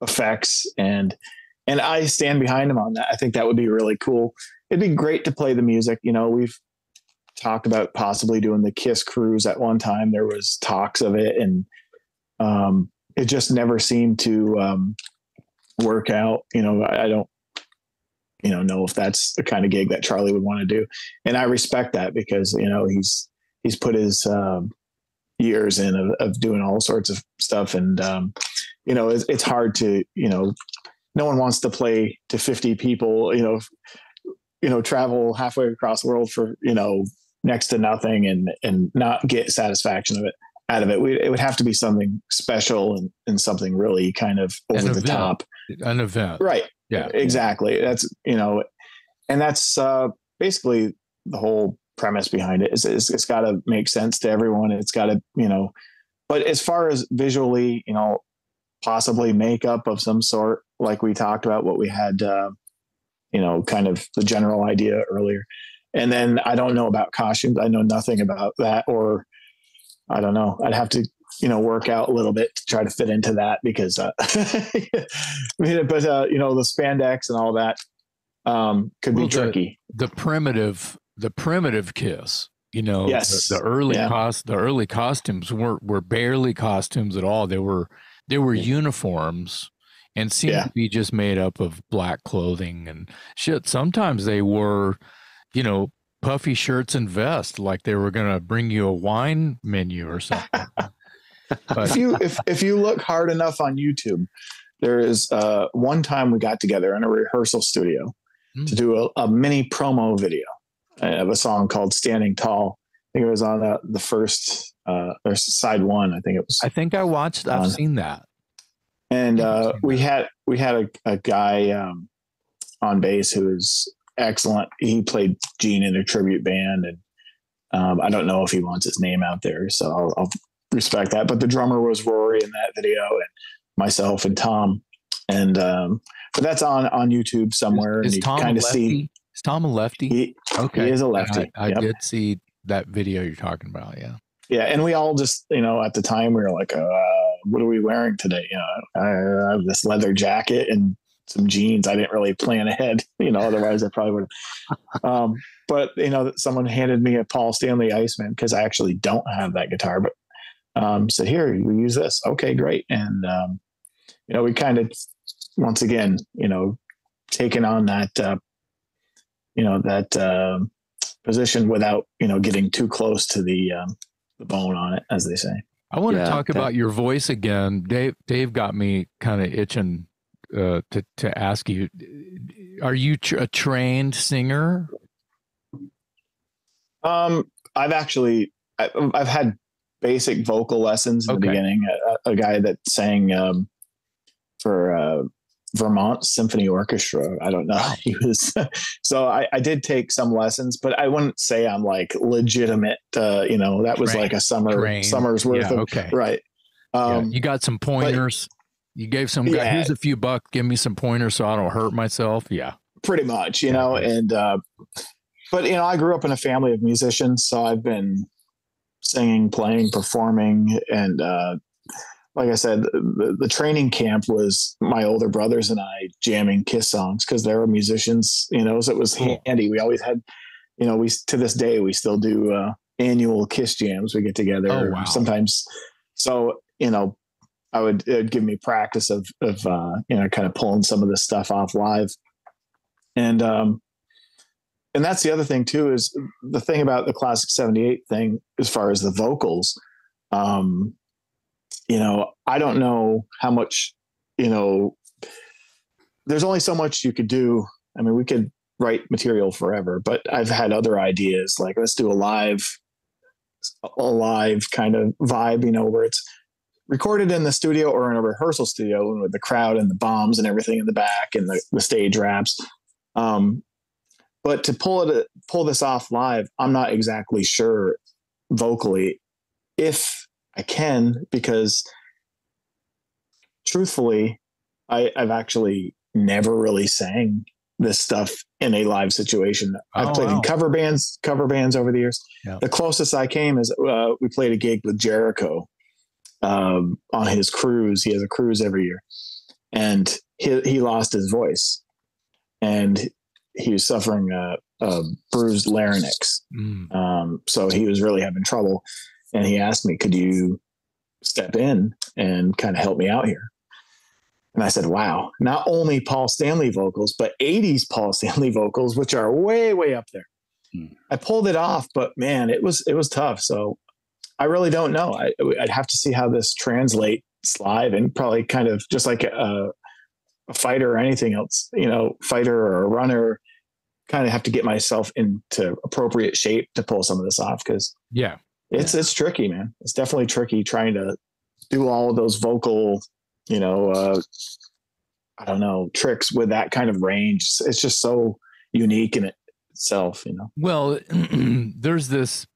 effects. And I stand behind him on that. I think that would be really cool. It'd be great to play the music. We've talked about possibly doing the Kiss cruise at one time. There was talks of it, and it just never seemed to work out. I don't, know if that's the kind of gig that Charlie would want to do. And I respect that because, he's put his years in of doing all sorts of stuff. And, it's hard to, no one wants to play to 50 people, travel halfway across the world for, next to nothing and not get satisfaction out of it. It would have to be something special and something really kind of over the top. An event. Right. Yeah, exactly. That's, and that's basically the whole premise behind it. It's got to make sense to everyone. It's got to, but as far as visually, possibly makeup of some sort, like we talked about what we had, kind of the general idea earlier. And then I don't know about costumes. I know nothing about that, or I don't know. I'd have to, work out a little bit to try to fit into that because, the spandex and all that, could be tricky. The primitive Kiss, yes. the early costumes were barely costumes at all. They were uniforms and seemed to be just made up of black clothing and shit. Sometimes they were, puffy shirts and vests, like they were going to bring you a wine menu or something. But if you look hard enough on YouTube, there is one time we got together in a rehearsal studio to do a mini promo video of a song called "Standing Tall." I think it was on the first or side 1. I think it was. I think I watched. I've seen that. And we had a guy on bass who was excellent. He played Gene in a tribute band, and I don't know if he wants his name out there, so I'll respect that. But the drummer was Rory in that video, and myself and Tom, and but that's on YouTube somewhere. Is Tom kind of see? Is Tom a lefty? Okay, he is a lefty. I did see that video you're talking about. Yeah. Yeah, and we all just at the time we were like, what are we wearing today? I have this leather jacket and some jeans. I didn't really plan ahead, otherwise I probably would have. But someone handed me a Paul Stanley Iceman because I actually don't have that guitar, but said, here, you use this. Okay, great. And, we kind of, once again, taken on that, that position without, getting too close to the bone on it, as they say. I want to talk about your voice again. Dave got me kind of itching to ask you, are you a trained singer? I've had basic vocal lessons in the beginning. A guy that sang for Vermont Symphony Orchestra. I don't know. He was so I did take some lessons, but I wouldn't say I'm like legitimate. That was like a summer's worth of right. You got some pointers. You gave some guy, here's a few bucks, give me some pointers so I don't hurt myself. Yeah. Pretty much, you know, and, but, you know, I grew up in a family of musicians, so I've been singing, playing, performing. And, like I said, the training camp was my older brothers and I jamming Kiss songs because they were musicians, you know, so it was handy. We always had, you know, to this day, we still do annual Kiss jams. We get together sometimes. So, you know, it would give me practice of you know, kind of pulling some of this stuff off live. And that's the other thing too, is the thing about the Klassik 78 thing, as far as the vocals, you know, I don't know how much, you know, there's only so much you could do. I mean, we could write material forever, but I've had other ideas, like let's do a live kind of vibe, you know, where it's recorded in the studio or in a rehearsal studio with the crowd and the bombs and everything in the back and the stage wraps. But to pull this off live, I'm not exactly sure vocally if I can, because truthfully, I've actually never really sang this stuff in a live situation. I've played in cover bands over the years. Yeah. The closest I came is we played a gig with Jericho on his cruise. He has a cruise every year, and he lost his voice, and he was suffering a bruised larynx. So he was really having trouble, and he asked me, could you step in and kind of help me out here? And I said, wow, not only Paul Stanley vocals, but 80s Paul Stanley vocals, which are way, way up there. I pulled it off, but man, it was tough. So I really don't know. I'd have to see how this translates live, and probably kind of just like a fighter or anything else, you know, fighter or a runner, kind of have to get myself into appropriate shape to pull some of this off. Cause it's tricky, man. It's definitely tricky trying to do all of those vocal, you know, I don't know, tricks with that kind of range. It's just so unique in itself, you know? Well, there's this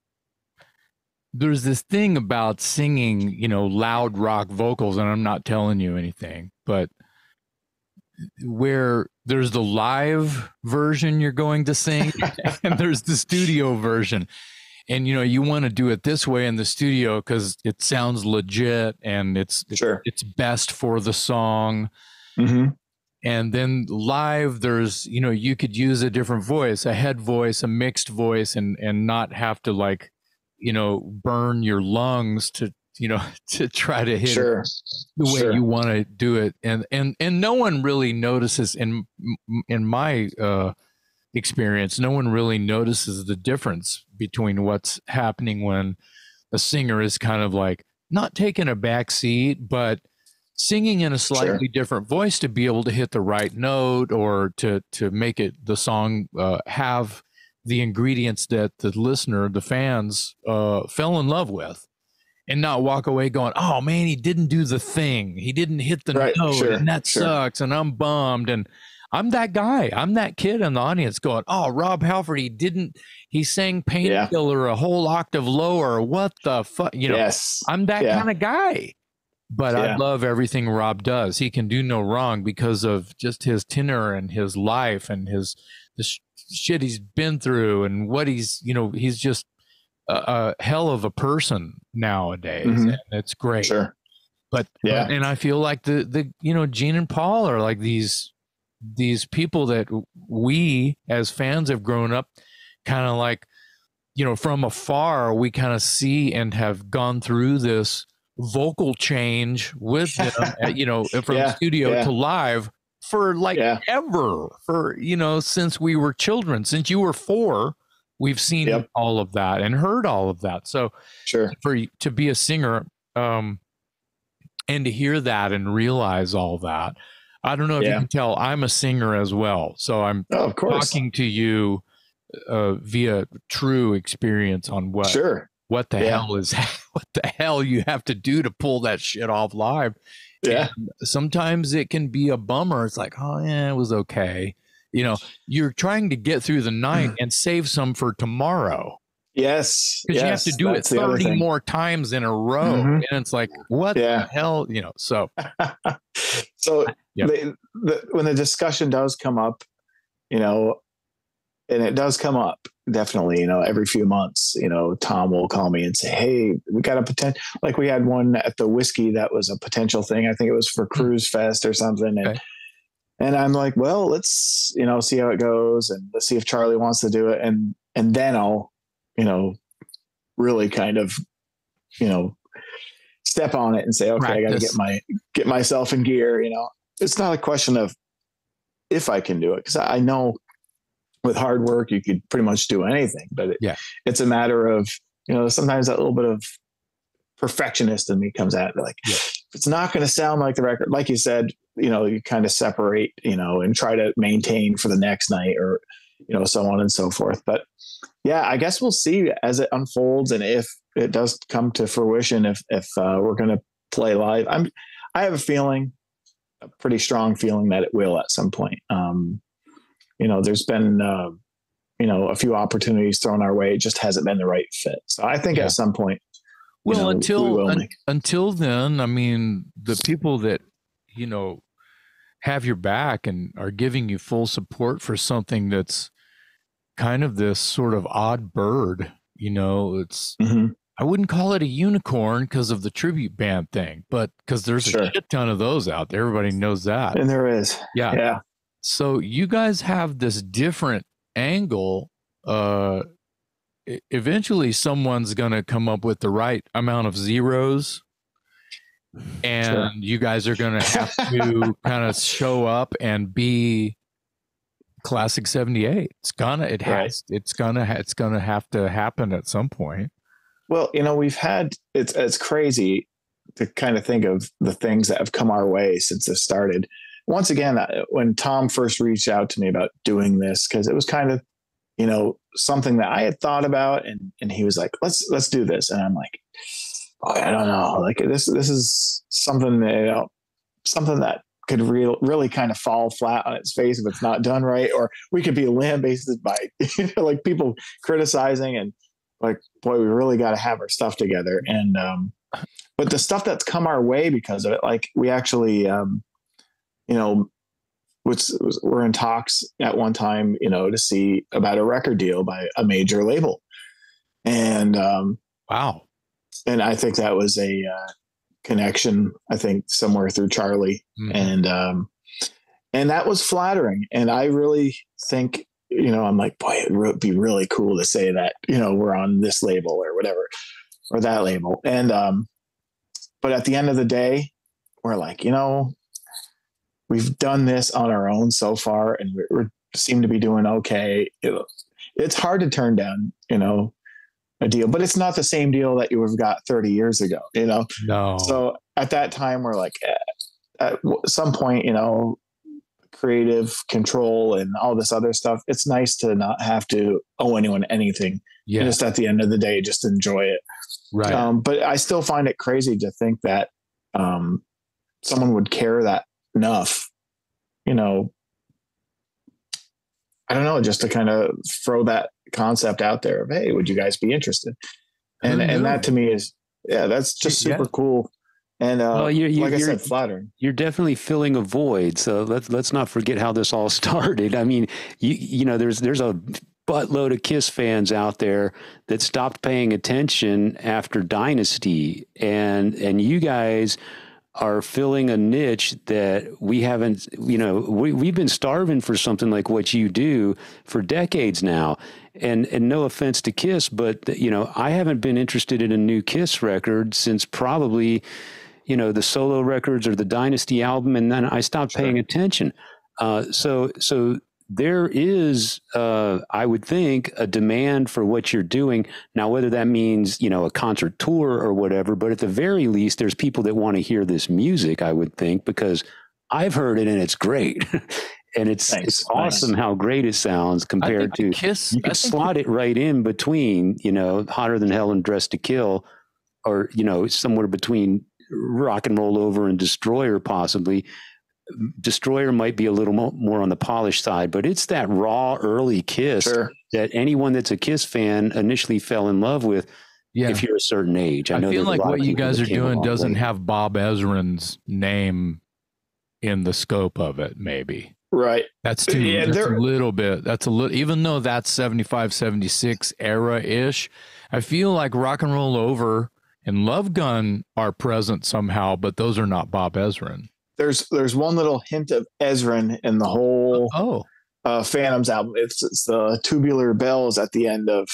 thing about singing, you know, loud rock vocals, and I'm not telling you anything, but where there's the live version you're going to sing and there's the studio version. And, you know, you want to do it this way in the studio because it sounds legit and it's best for the song. And then live, there's, you know, you could use a different voice, a head voice, a mixed voice, and not have to, like, you know, burn your lungs to, you know, to try to hit it the way you want to do it. And no one really notices in my experience, no one really notices the difference between what's happening when a singer is kind of like not taking a back seat, but singing in a slightly different voice to be able to hit the right note, or to make it, the song have the ingredients that the listener, the fans fell in love with, and not walk away going, oh man, he didn't do the thing. He didn't hit the note, and that sucks, and I'm bummed. And I'm that guy. I'm that kid in the audience going, oh, Rob Halford, he sang Painkiller a whole octave lower. What the fuck? You know, I'm that kind of guy. But I love everything Rob does. He can do no wrong because of just his tenor and his life and the shit he's been through, and what he's, you know, he's just a hell of a person nowadays. And it's great. But and I feel like the you know, Gene and Paul are like these people that we as fans have grown up kind of like, you know, from afar, we kind of see and have gone through this vocal change with them, you know, from studio to live for like ever, for, you know, since we were children, since you were 4, we've seen all of that and heard all of that. So to be a singer, and to hear that and realize all that, I don't know if you can tell, I'm a singer as well. So I'm talking to you via true experience on what the hell is, what the hell you have to do to pull that shit off live. And sometimes it can be a bummer. It's like, oh yeah, it was okay. You know, you're trying to get through the night and save some for tomorrow. Yes. Because you have to do it 30 more times in a row. Mm-hmm. And it's like, what the hell? You know, so. So when the discussion does come up, you know, and it does come up definitely, you know, every few months, you know, Tom will call me and say, hey, we got a potential, like we had one at the whiskey that was a potential thing. I think it was for Cruise Fest or something. And I'm like, well, let's, you know, see how it goes and let's see if Charlie wants to do it. And then I'll, you know, really kind of, you know, step on it and say, okay, I got to get myself in gear. You know, it's not a question of if I can do it, because I know with hard work, you could pretty much do anything, but it's a matter of, you know, sometimes that little bit of perfectionist in me comes out like, it's not going to sound like the record. Like you said, you know, you kind of separate, you know, and try to maintain for the next night or, you know, so on and so forth. But yeah, I guess we'll see as it unfolds. And if it does come to fruition, if we're going to play live, I have a pretty strong feeling that it will at some point. You know, there's been, you know, a few opportunities thrown our way. It just hasn't been the right fit. So I think at some point, well, until then, I mean, the people that, you know, have your back and are giving you full support for something that's kind of this sort of odd bird, you know, it's, I wouldn't call it a unicorn because of the tribute band thing, but because there's a shit ton of those out there. Everybody knows that. And there is. Yeah. So you guys have this different angle. Eventually someone's going to come up with the right amount of zeros and you guys are going to have to kind of show up and be Klassik 78. It's going to have to happen at some point. Well, you know, it's crazy to kind of think of the things that have come our way since this started. Once again, when Tom first reached out to me about doing this, because it was kind of, you know, something that I had thought about, and he was like, let's do this. And I'm like, oh, I don't know. Like this is something that, you know, something that could really kind of fall flat on its face if it's not done right, or we could be lambasted by, you know, like people criticizing and like, boy, we really got to have our stuff together. And, but the stuff that's come our way because of it, like we actually, you know, we're in talks at one time, you know, to see about a record deal by a major label. And, wow. And I think that was a connection, I think somewhere through Charlie. And that was flattering. And I really think, you know, I'm like, boy, it would be really cool to say that, you know, we're on this label or whatever, or that label. And, but at the end of the day, we're like, you know, we've done this on our own so far and we seem to be doing okay. It's hard to turn down, you know, a deal, but it's not the same deal that you would have got 30 years ago, you know? No. So at that time, we're like, at some point, you know, creative control and all this other stuff, it's nice to not have to owe anyone anything. Yeah. Just at the end of the day, just enjoy it. Right. But I still find it crazy to think that someone would care that enough, you know, I don't know, just to kind of throw that concept out there of, hey, would you guys be interested? And that to me is, that's just super cool. And well, like I said, flattering. You're definitely filling a void. So let's not forget how this all started. I mean, you know, there's a buttload of Kiss fans out there that stopped paying attention after Dynasty, and you guys are filling a niche that we haven't, you know, we've been starving for something like what you do for decades now. And no offense to Kiss, but, you know, I haven't been interested in a new Kiss record since probably, you know, the solo records or the Dynasty album. And then I stopped paying attention. So there is, I would think, a demand for what you're doing. Now, whether that means, you know, a concert tour or whatever, but at the very least, there's people that want to hear this music, I would think, because I've heard it and it's great. And it's awesome how great it sounds compared to Kiss. You could slot it right in between, you know, Hotter Than Hell and Dressed to Kill, or, you know, somewhere between Rock and Roll Over and Destroyer, possibly. Destroyer might be a little more on the polished side, but it's that raw early Kiss that anyone that's a Kiss fan initially fell in love with. Yeah. If you're a certain age, I know feel like what you guys are doing doesn't late. have Bob Ezrin's name in the scope of it. Maybe right. That's too. Yeah, that's a little bit. That's a little. Even though that's 75, 76 era ish, I feel like Rock and Roll Over and Love Gun are present somehow, but those are not Bob Ezrin. There's one little hint of Ezrin in the whole Phantoms album. It's the Tubular Bells at the end of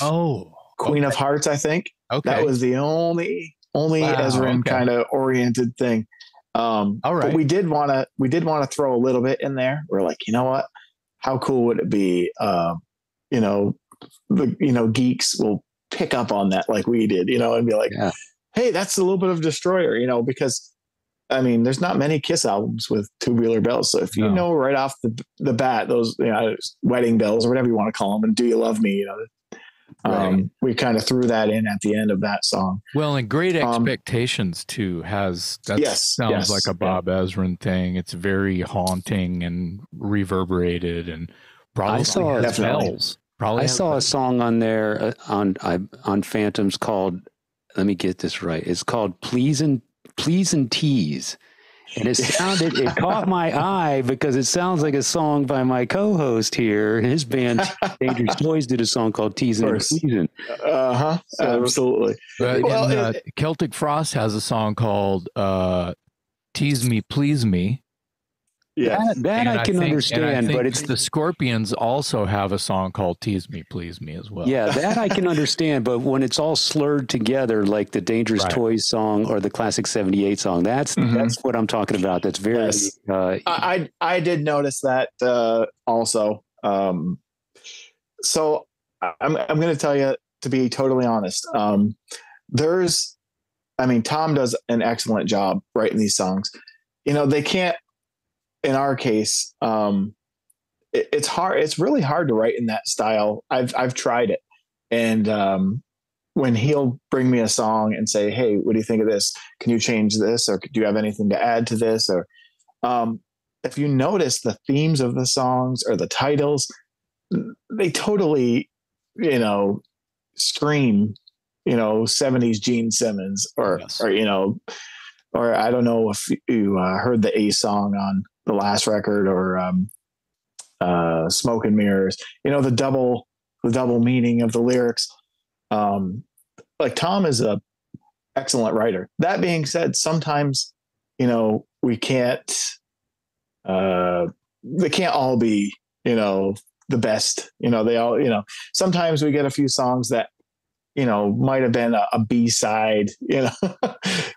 Queen of Hearts, I think. Okay. That was the only Ezrin kind of oriented thing. All right. But we did want to throw a little bit in there. We're like, you know what? How cool would it be? Geeks will pick up on that like we did, and be like, hey, that's a little bit of Destroyer, because I mean, there's not many Kiss albums with Tubular Bells. So if you know right off the bat, those, wedding bells or whatever you want to call them, and Do You Love Me, we kind of threw that in at the end of that song. Well, and Great Expectations too sounds like a Bob Ezrin thing. It's very haunting and reverberated, and probably bells. I saw a song on there on Phantoms called, let me get this right, it's called Please and Tease. And it caught my eye because it sounds like a song by my co-host here. His band, Dangerous Toys, did a song called Teasing and Pleasing. Absolutely. But Celtic Frost has a song called Tease Me, Please Me. Yeah, that I can understand, but it's the Scorpions also have a song called Tease Me, Please Me as well. Yeah, that I can understand, but when it's all slurred together, like the Dangerous Toys song or the Klassik 78 song, that's what I'm talking about. That's very, yes. I did notice that also. So I'm going to tell you, to be totally honest, Tom does an excellent job writing these songs. They can't, in our case, it's hard. It's really hard to write in that style. I've tried it. And when he'll bring me a song and say, hey, what do you think of this? Can you change this? Or do you have anything to add to this? Or if you notice the themes of the songs or the titles, they totally, scream, 70s Gene Simmons or I don't know if you heard the A song on the last record or Smoke and Mirrors, the double meaning of the lyrics. Like Tom is a excellent writer. That being said, sometimes, we can't, they can't all be, the best, they all, sometimes we get a few songs that, might have been a B-side,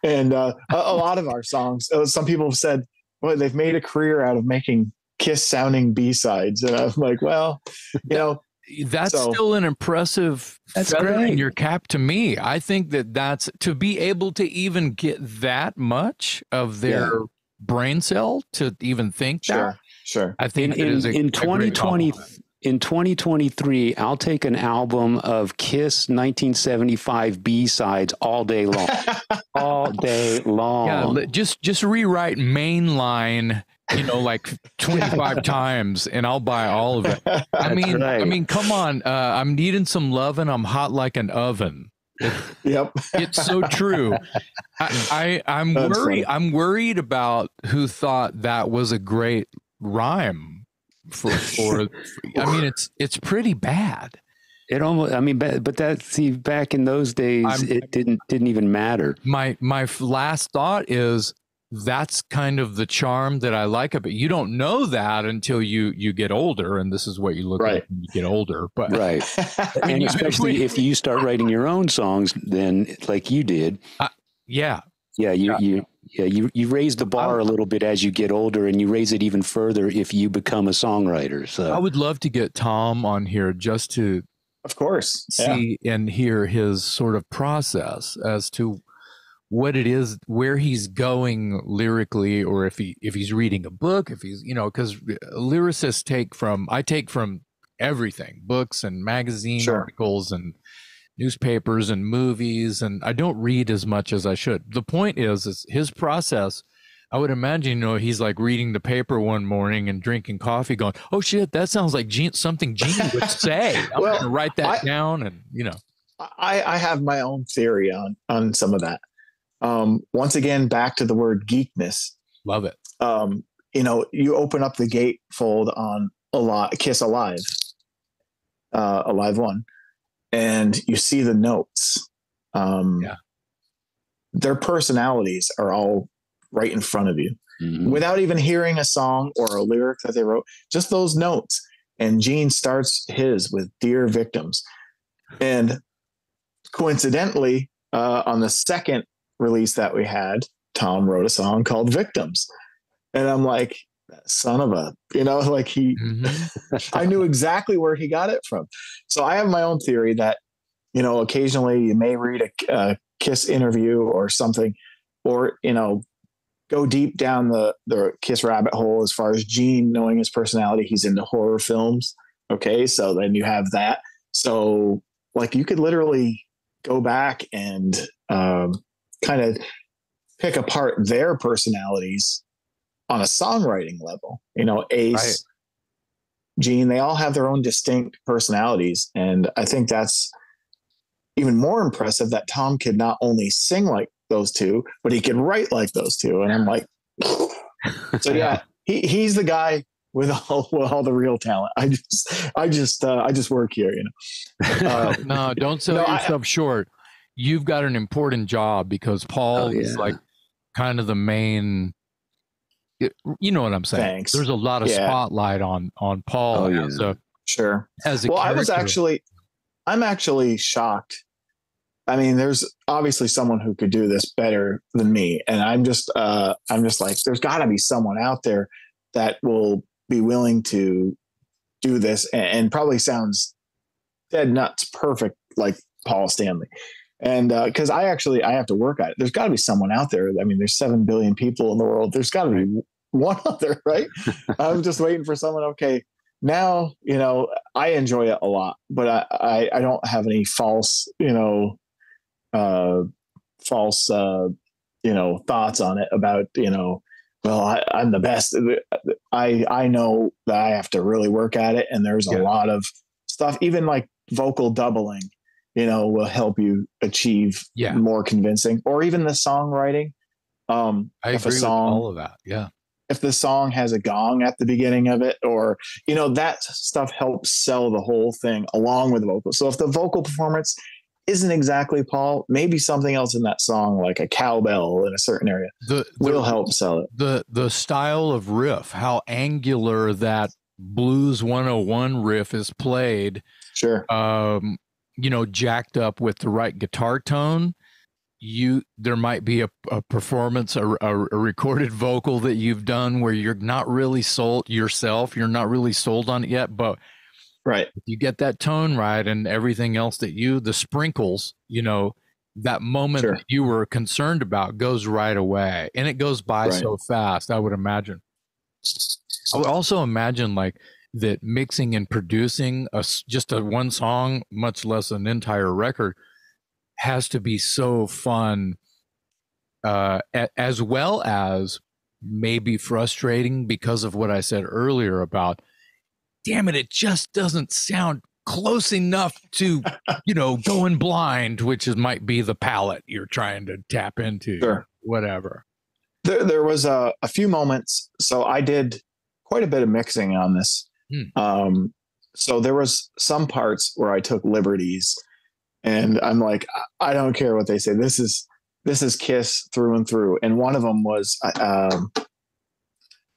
and a lot of our songs, some people have said, well, they've made a career out of making Kiss sounding B-sides. And I'm like, well, that's still an impressive feather in your cap to me. I think that's to be able to even get that much of their brain cell to even think that. Sure. I think in 2020, in 2023, I'll take an album of Kiss 1975 B-sides all day long. All day long. Yeah, just rewrite Mainline, like 25 times, and I'll buy all of it. I mean, come on. I'm needing some love, and I'm hot like an oven. Yep, it's so true. I'm worried. Funny. I'm worried about who thought that was a great rhyme. For I mean, it's pretty bad. It almost, but back in those days, it didn't even matter. My last thought is that's kind of the charm that I like of it. You don't know that until you get older, and this is what you look like when you get older. But and especially if you start writing your own songs, then like you did, you raise the bar a little bit as you get older, and you raise it even further if you become a songwriter. So I would love to get Tom on here just to, of course, see and hear his sort of process as to what it is, where he's going lyrically, or if he's reading a book, if he's, because lyricists take from everything, books and magazine articles and newspapers and movies, and I don't read as much as I should. The point is his process I would imagine, he's like reading the paper one morning and drinking coffee going, oh shit, that sounds like something Gene would say. I'm going to write that down. And, I have my own theory on some of that. Once again, back to the word geekness. Love it. You open up the gatefold on Kiss Alive, Alive 1, and you see the notes. Their personalities are all right in front of you without even hearing a song or a lyric that they wrote, just those notes. And Gene starts his with Dear Victims. And coincidentally, on the second release that we had, Tom wrote a song called Victims. And I'm like, son of a, like he, I knew exactly where he got it from. So I have my own theory that, occasionally you may read a Kiss interview or something, or, go deep down the Kiss rabbit hole as far as Gene knowing his personality. He's into horror films. Okay. So then you have that. So like you could literally go back and kind of pick apart their personalities on a songwriting level, Ace, right. Gene, they all have their own distinct personalities. And I think that's even more impressive that Tom could not only sing like those two, but he could write like those two. And I'm like, so yeah, he's the guy with all the real talent. I just work here, No, don't sell yourself short. You've got an important job because Paul is like kind of the main, you know what I'm saying? Thanks. There's a lot of spotlight on Paul. Sure. As a character. I'm actually shocked. I mean, there's obviously someone who could do this better than me. And I'm just like, there's gotta be someone out there that will be willing to do this and probably sounds dead nuts perfect like Paul Stanley. And cause I have to work at it. There's gotta be someone out there. I mean, there's 7 billion people in the world. There's gotta be one other, right? I'm just waiting for someone. Okay. Now, I enjoy it a lot, but I don't have any false, thoughts on it about, well, I'm the best. I know that I have to really work at it. And there's a lot of stuff, even like vocal doubling, will help you achieve more convincing, or even the songwriting. I agree with all of that. Yeah. If the song has a gong at the beginning of it, or, that stuff helps sell the whole thing along with the vocal. So if the vocal performance isn't exactly Paul, maybe something else in that song, like a cowbell in a certain area, will help sell it. The style of riff, how angular that Blues 101 riff is played. Sure. Jacked up with the right guitar tone. There might be a performance, a recorded vocal that you've done where you're not really sold yourself. You're not really sold on it yet, but right. If you get that tone right and everything else the sprinkles, that moment that you were concerned about goes right away, and it goes by so fast. I would imagine. I would also imagine like that mixing and producing just a one song, much less an entire record, has to be so fun, as well as maybe frustrating because of what I said earlier about, damn it just doesn't sound close enough to, going blind, which might be the palette you're trying to tap into. Sure. Whatever. There was a few moments. So I did quite a bit of mixing on this. So there was some parts where I took liberties. And I'm like, I don't care what they say. This is Kiss through and through. And one of them was, I think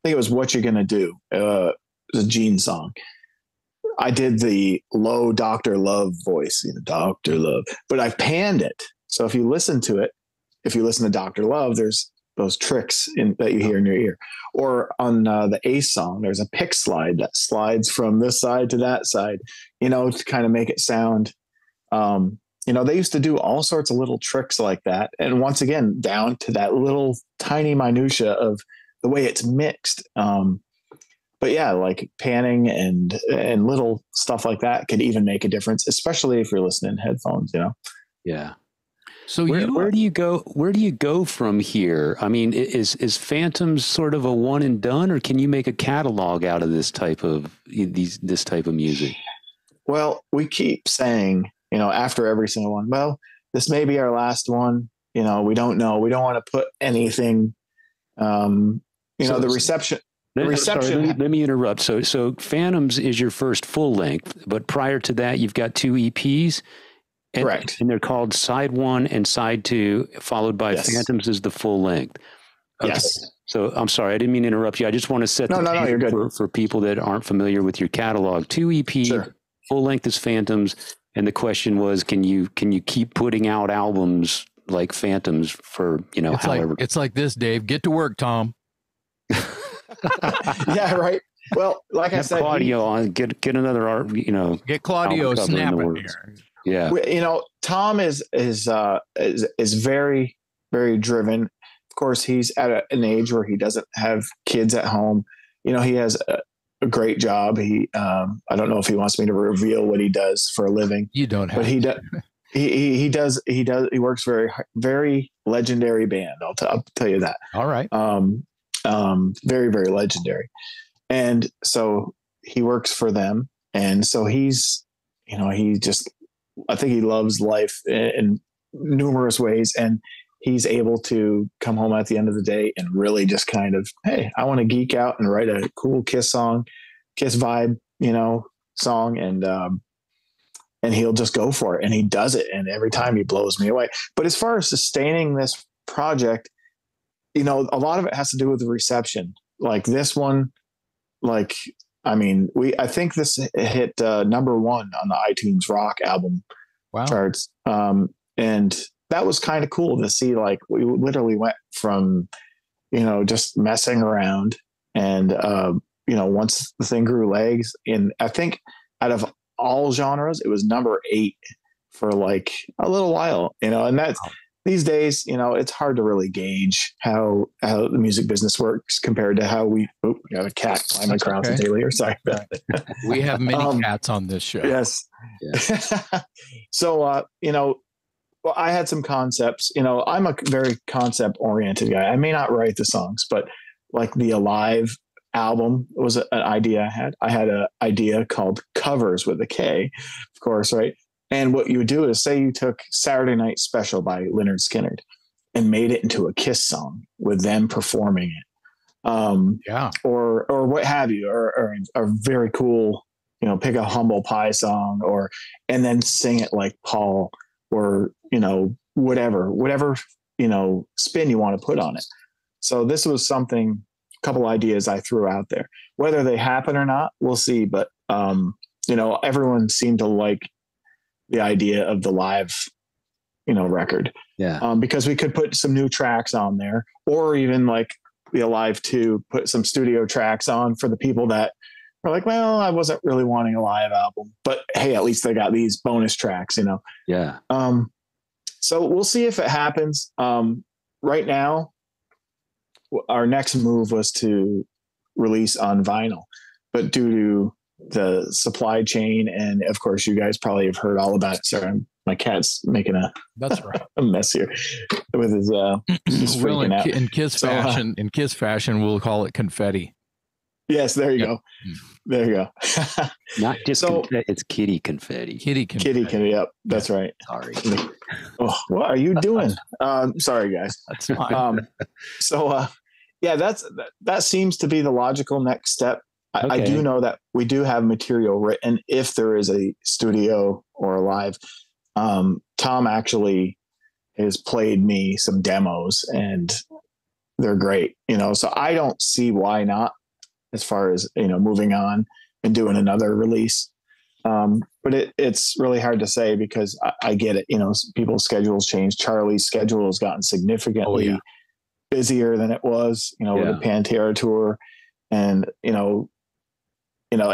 it was What You Gonna Do. It was a Gene song. I did the low Dr. Love voice, Dr. Love, but I panned it. So if you listen to it, if you listen to Dr. Love, there's those tricks that you hear in your ear. Or on the Ace song, there's a pick slide that slides from this side to that side, to kind of make it sound. They used to do all sorts of little tricks like that. And once again, down to that little tiny minutia of the way it's mixed. But yeah, like panning and little stuff like that could even make a difference, especially if you're listening to headphones, Yeah. So where do you go? Where do you go from here? I mean, is Phantoms sort of a one and done, or can you make a catalog out of this type of music? Well, we keep saying, after every single one, well, this may be our last one. We don't know. We don't want to put anything. The reception. Sorry, let me interrupt. So Phantoms is your first full length, but prior to that, you've got 2 EPs. Correct. And they're called Side 1 and Side 2, followed by Phantoms is the full length. Okay. Yes. So I'm sorry, I didn't mean to interrupt you. I just want to set the you're good. For people that aren't familiar with your catalog. 2 EP, sure. Full length is Phantoms, and the question was, can you keep putting out albums like Phantoms for however? It's like this, Dave. Get to work, Tom. Yeah, right. Well, like I said, Claudio on get another art. Get Claudio snapping here. Yeah, Tom is very, very driven. Of course, he's at an age where he doesn't have kids at home. He has a great job. He, I don't know if he wants me to reveal what he does for a living. You don't have, but he does. He does. He works very, very legendary band. I'll tell you that. All right. Very, very legendary. And so he works for them. And so he's, I think he loves life in numerous ways. And he's able to come home at the end of the day and really just kind of, hey, I want to geek out and write a cool Kiss song, Kiss vibe, song. And he'll just go for it. And he does it. And every time he blows me away. But as far as sustaining this project, a lot of it has to do with the reception. Like this one, I think this hit number 1 on the iTunes Rock album charts. And that was kind of cool to see. Like we literally went from, just messing around and, once the thing grew legs, and I think out of all genres, it was number 8 for like a little while, and that's, these days, it's hard to really gauge how the music business works compared to how we got a cat climbing across the table here. Sorry about that. We have many cats on this show. Yes. So, well, I had some concepts. I'm a very concept oriented guy. I may not write the songs, but like the Alive album was an idea I had. I had an idea called Covers with a K, of course, right? And what you would do is say you took Saturday Night Special by Lynyrd Skynyrd and made it into a Kiss song with them performing it. Or what have you, or a very cool, pick a Humble Pie song and then sing it like Paul, or, whatever, spin you want to put on it. So this was a couple ideas I threw out there. Whether they happen or not, we'll see. But, everyone seemed to like the idea of the live, record. Yeah. Because we could put some new tracks on there, or even like the Alive 2, put some studio tracks on for the people that are like, well, I wasn't really wanting a live album, but hey, at least they got these bonus tracks, Yeah. So we'll see if it happens. Right now, our next move was to release on vinyl, but due to the supply chain, and of course you guys probably have heard all about it. Sorry, my cat's making a mess here with his he's freaking out. In Kiss fashion, we'll call it confetti. Yes, there you go. There you go. Not just it's kitty confetti. Kitty confetti. Yep, that's right. Sorry. Oh, what are you doing? Sorry guys. That's fine. That seems to be the logical next step. I do know that we do have material written if there is a studio or a live. Tom actually has played me some demos and they're great, so I don't see why not as far as, moving on and doing another release. But it's really hard to say because I get it. People's schedules change. Charlie's schedule has gotten significantly busier than it was, with the Pantera tour, and,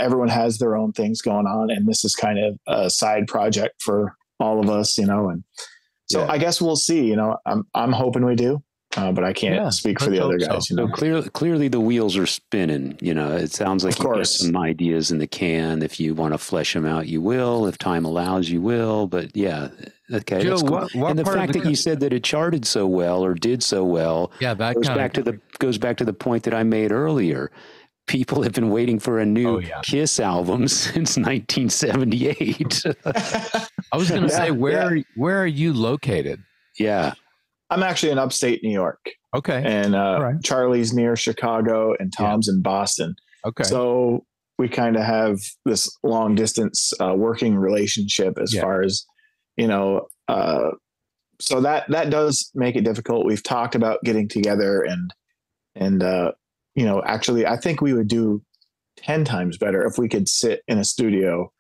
everyone has their own things going on, and this is kind of a side project for all of us, and so I guess we'll see. I'm hoping we do. but I can't speak for the other guys. So clearly the wheels are spinning. It sounds like you got some ideas in the can. If you want to flesh them out, you will. If time allows, you will. But yeah, okay. Joe, that's cool. And the fact that you said that it charted so well or did so well, that goes back to the point that I made earlier. People have been waiting for a new Kiss album since 1978. I was going to say, where are you located? Yeah. I'm actually in upstate New York. Okay. And Charlie's near Chicago and Tom's in Boston. Okay. So we kind of have this long distance working relationship as far as, so that does make it difficult. We've talked about getting together and actually I think we would do 10 times better if we could sit in a studio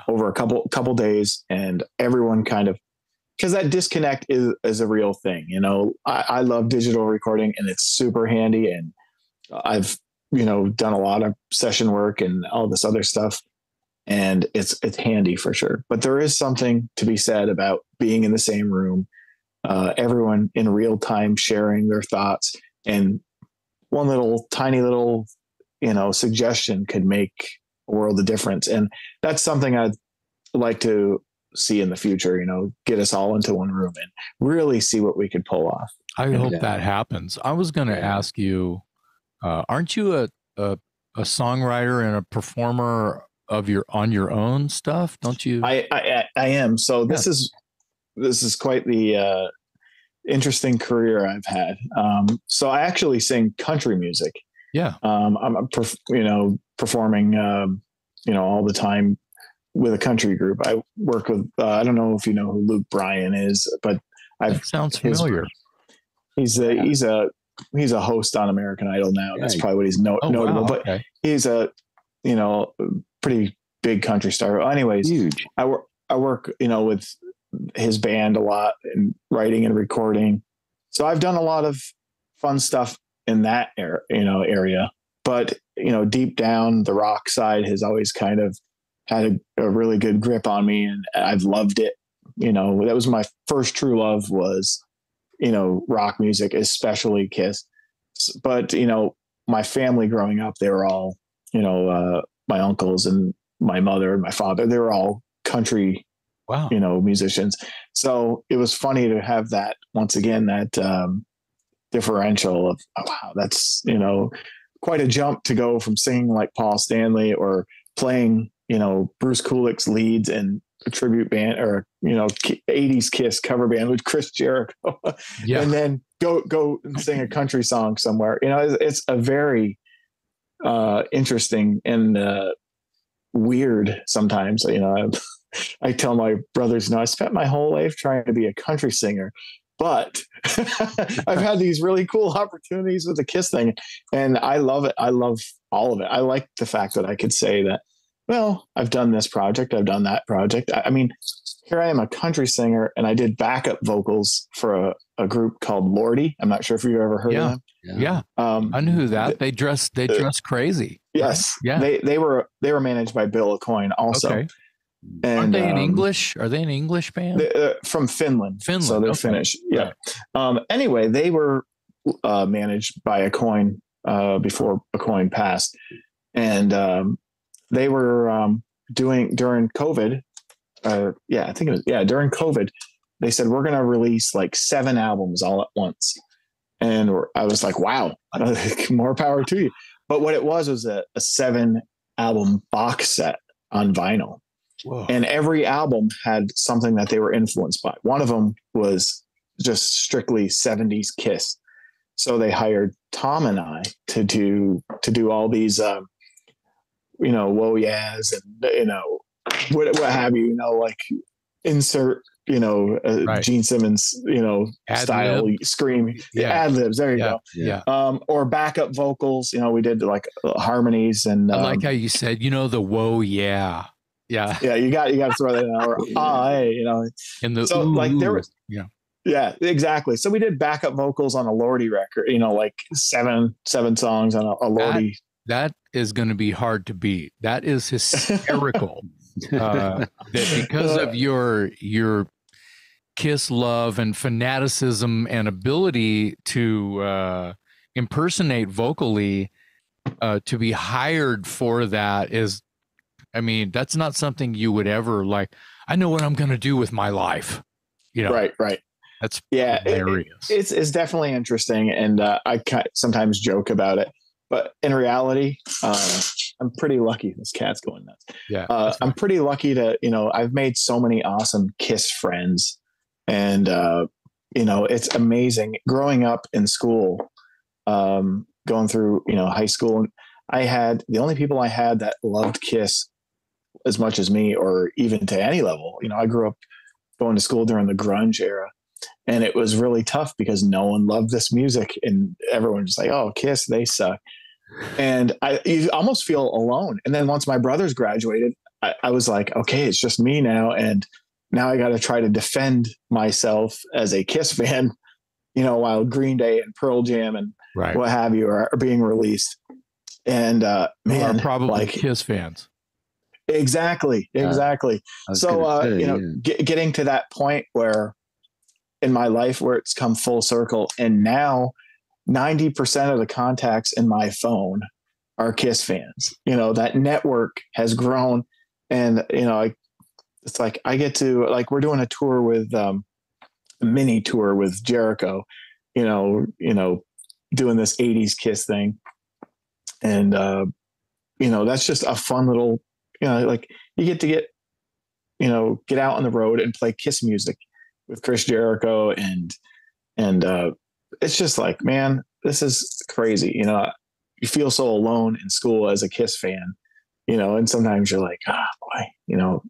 over a couple days and everyone kind of, because that disconnect is a real thing. I love digital recording and it's super handy. And I've, done a lot of session work and all this other stuff. And it's handy for sure. But there is something to be said about being in the same room, everyone in real time sharing their thoughts, and one tiny little, suggestion could make a world of difference. And that's something I'd like to see in the future, get us all into one room and really see what we could pull off. I hope that happens. I was going to ask you, aren't you a songwriter and a performer on your own stuff? Don't you? I am. So this is quite the interesting career I've had. So I actually sing country music. Yeah. I'm performing all the time with a country group. I work with, I don't know if you know who Luke Bryan is, but that sounds familiar. He's a host on American Idol now. That's probably what he's notable, but he's a, pretty big country star. Anyways, huge. I work, with his band a lot and writing and recording. So I've done a lot of fun stuff in that area, but, deep down the rock side has always kind of had a really good grip on me, and I've loved it. That was my first true love was, rock music, especially Kiss. But, my family growing up, they were all, my uncles and my mother and my father, they were all country, musicians. So it was funny to have that, once again, that differential of, wow, that's, quite a jump to go from singing like Paul Stanley or playing, Bruce Kulick's leads in a tribute band or, 80s Kiss cover band with Chris Jericho, and then go and sing a country song somewhere. It's a very interesting and weird sometimes. I tell my brothers, I spent my whole life trying to be a country singer, but I've had these really cool opportunities with the Kiss thing, and I love it. I love all of it. I like the fact that I could say that, well, I've done this project, I've done that project. I mean, here I am, a country singer, and I did backup vocals for a group called Lordy. I'm not sure if you've ever heard of them. Yeah. I knew that. They dress crazy. Yes. Right? Yeah. They were managed by Bill Aucoin also. Okay. And Aren't they in English? Are they an English band? From Finland. So they're Finnish. Yeah. Anyway, they were managed by Aucoin before Aucoin passed. And they were doing during COVID. I think it was during COVID. They said, we're going to release like 7 albums all at once. And I was like, wow, more power to you. But what it was a 7 album box set on vinyl. Whoa. And every album had something that they were influenced by. One of them was just strictly 70s Kiss. So they hired Tom and I to do all these, whoa yeahs and, what have you, like insert, Gene Simmons, style scream, ad libs. There you go. Yeah. Or backup vocals. We did like harmonies, and I like how you said, the whoa yeah. Yeah. Yeah. You got to throw that in. Or And there was. Yeah, exactly. So we did backup vocals on a Lordy record. Like seven songs on a Lordy. That is going to be hard to beat. That is hysterical. That because of your Kiss love and fanaticism and ability to impersonate vocally, to be hired for that is, I mean, that's not something you would ever like, I know what I'm going to do with my life. You know, right. That's hilarious. It's definitely interesting. And I sometimes joke about it, but in reality, I'm pretty lucky. This cat's going nuts. Yeah. I'm pretty lucky to, you know, I've made so many awesome Kiss friends, and, you know, it's amazing growing up in school, going through, you know, high school. And the only people I had that loved Kiss as much as me, or even to any level, you know, I grew up going to school during the grunge era, and it was really tough because no one loved this music, and everyone was like, oh, Kiss, they suck. And you almost feel alone. And then once my brothers graduated, I was like, okay, it's just me now. And now I got to try to defend myself as a Kiss fan, you know, while Green Day and Pearl Jam and what have you are being released. And man, probably like Kiss fans. Exactly. So, you know, getting to that point where in my life where it's come full circle, and now 90% of the contacts in my phone are Kiss fans. You know, that network has grown, and, you know, it's like I get to, like, we're doing a tour with a mini tour with Jericho, you know, doing this 80s Kiss thing. And, you know, that's just a fun little, you know, like you get to get out on the road and play Kiss music with Chris Jericho. And it's just like, man, this is crazy. You know, you feel so alone in school as a Kiss fan, you know, and sometimes you're like, boy, you know,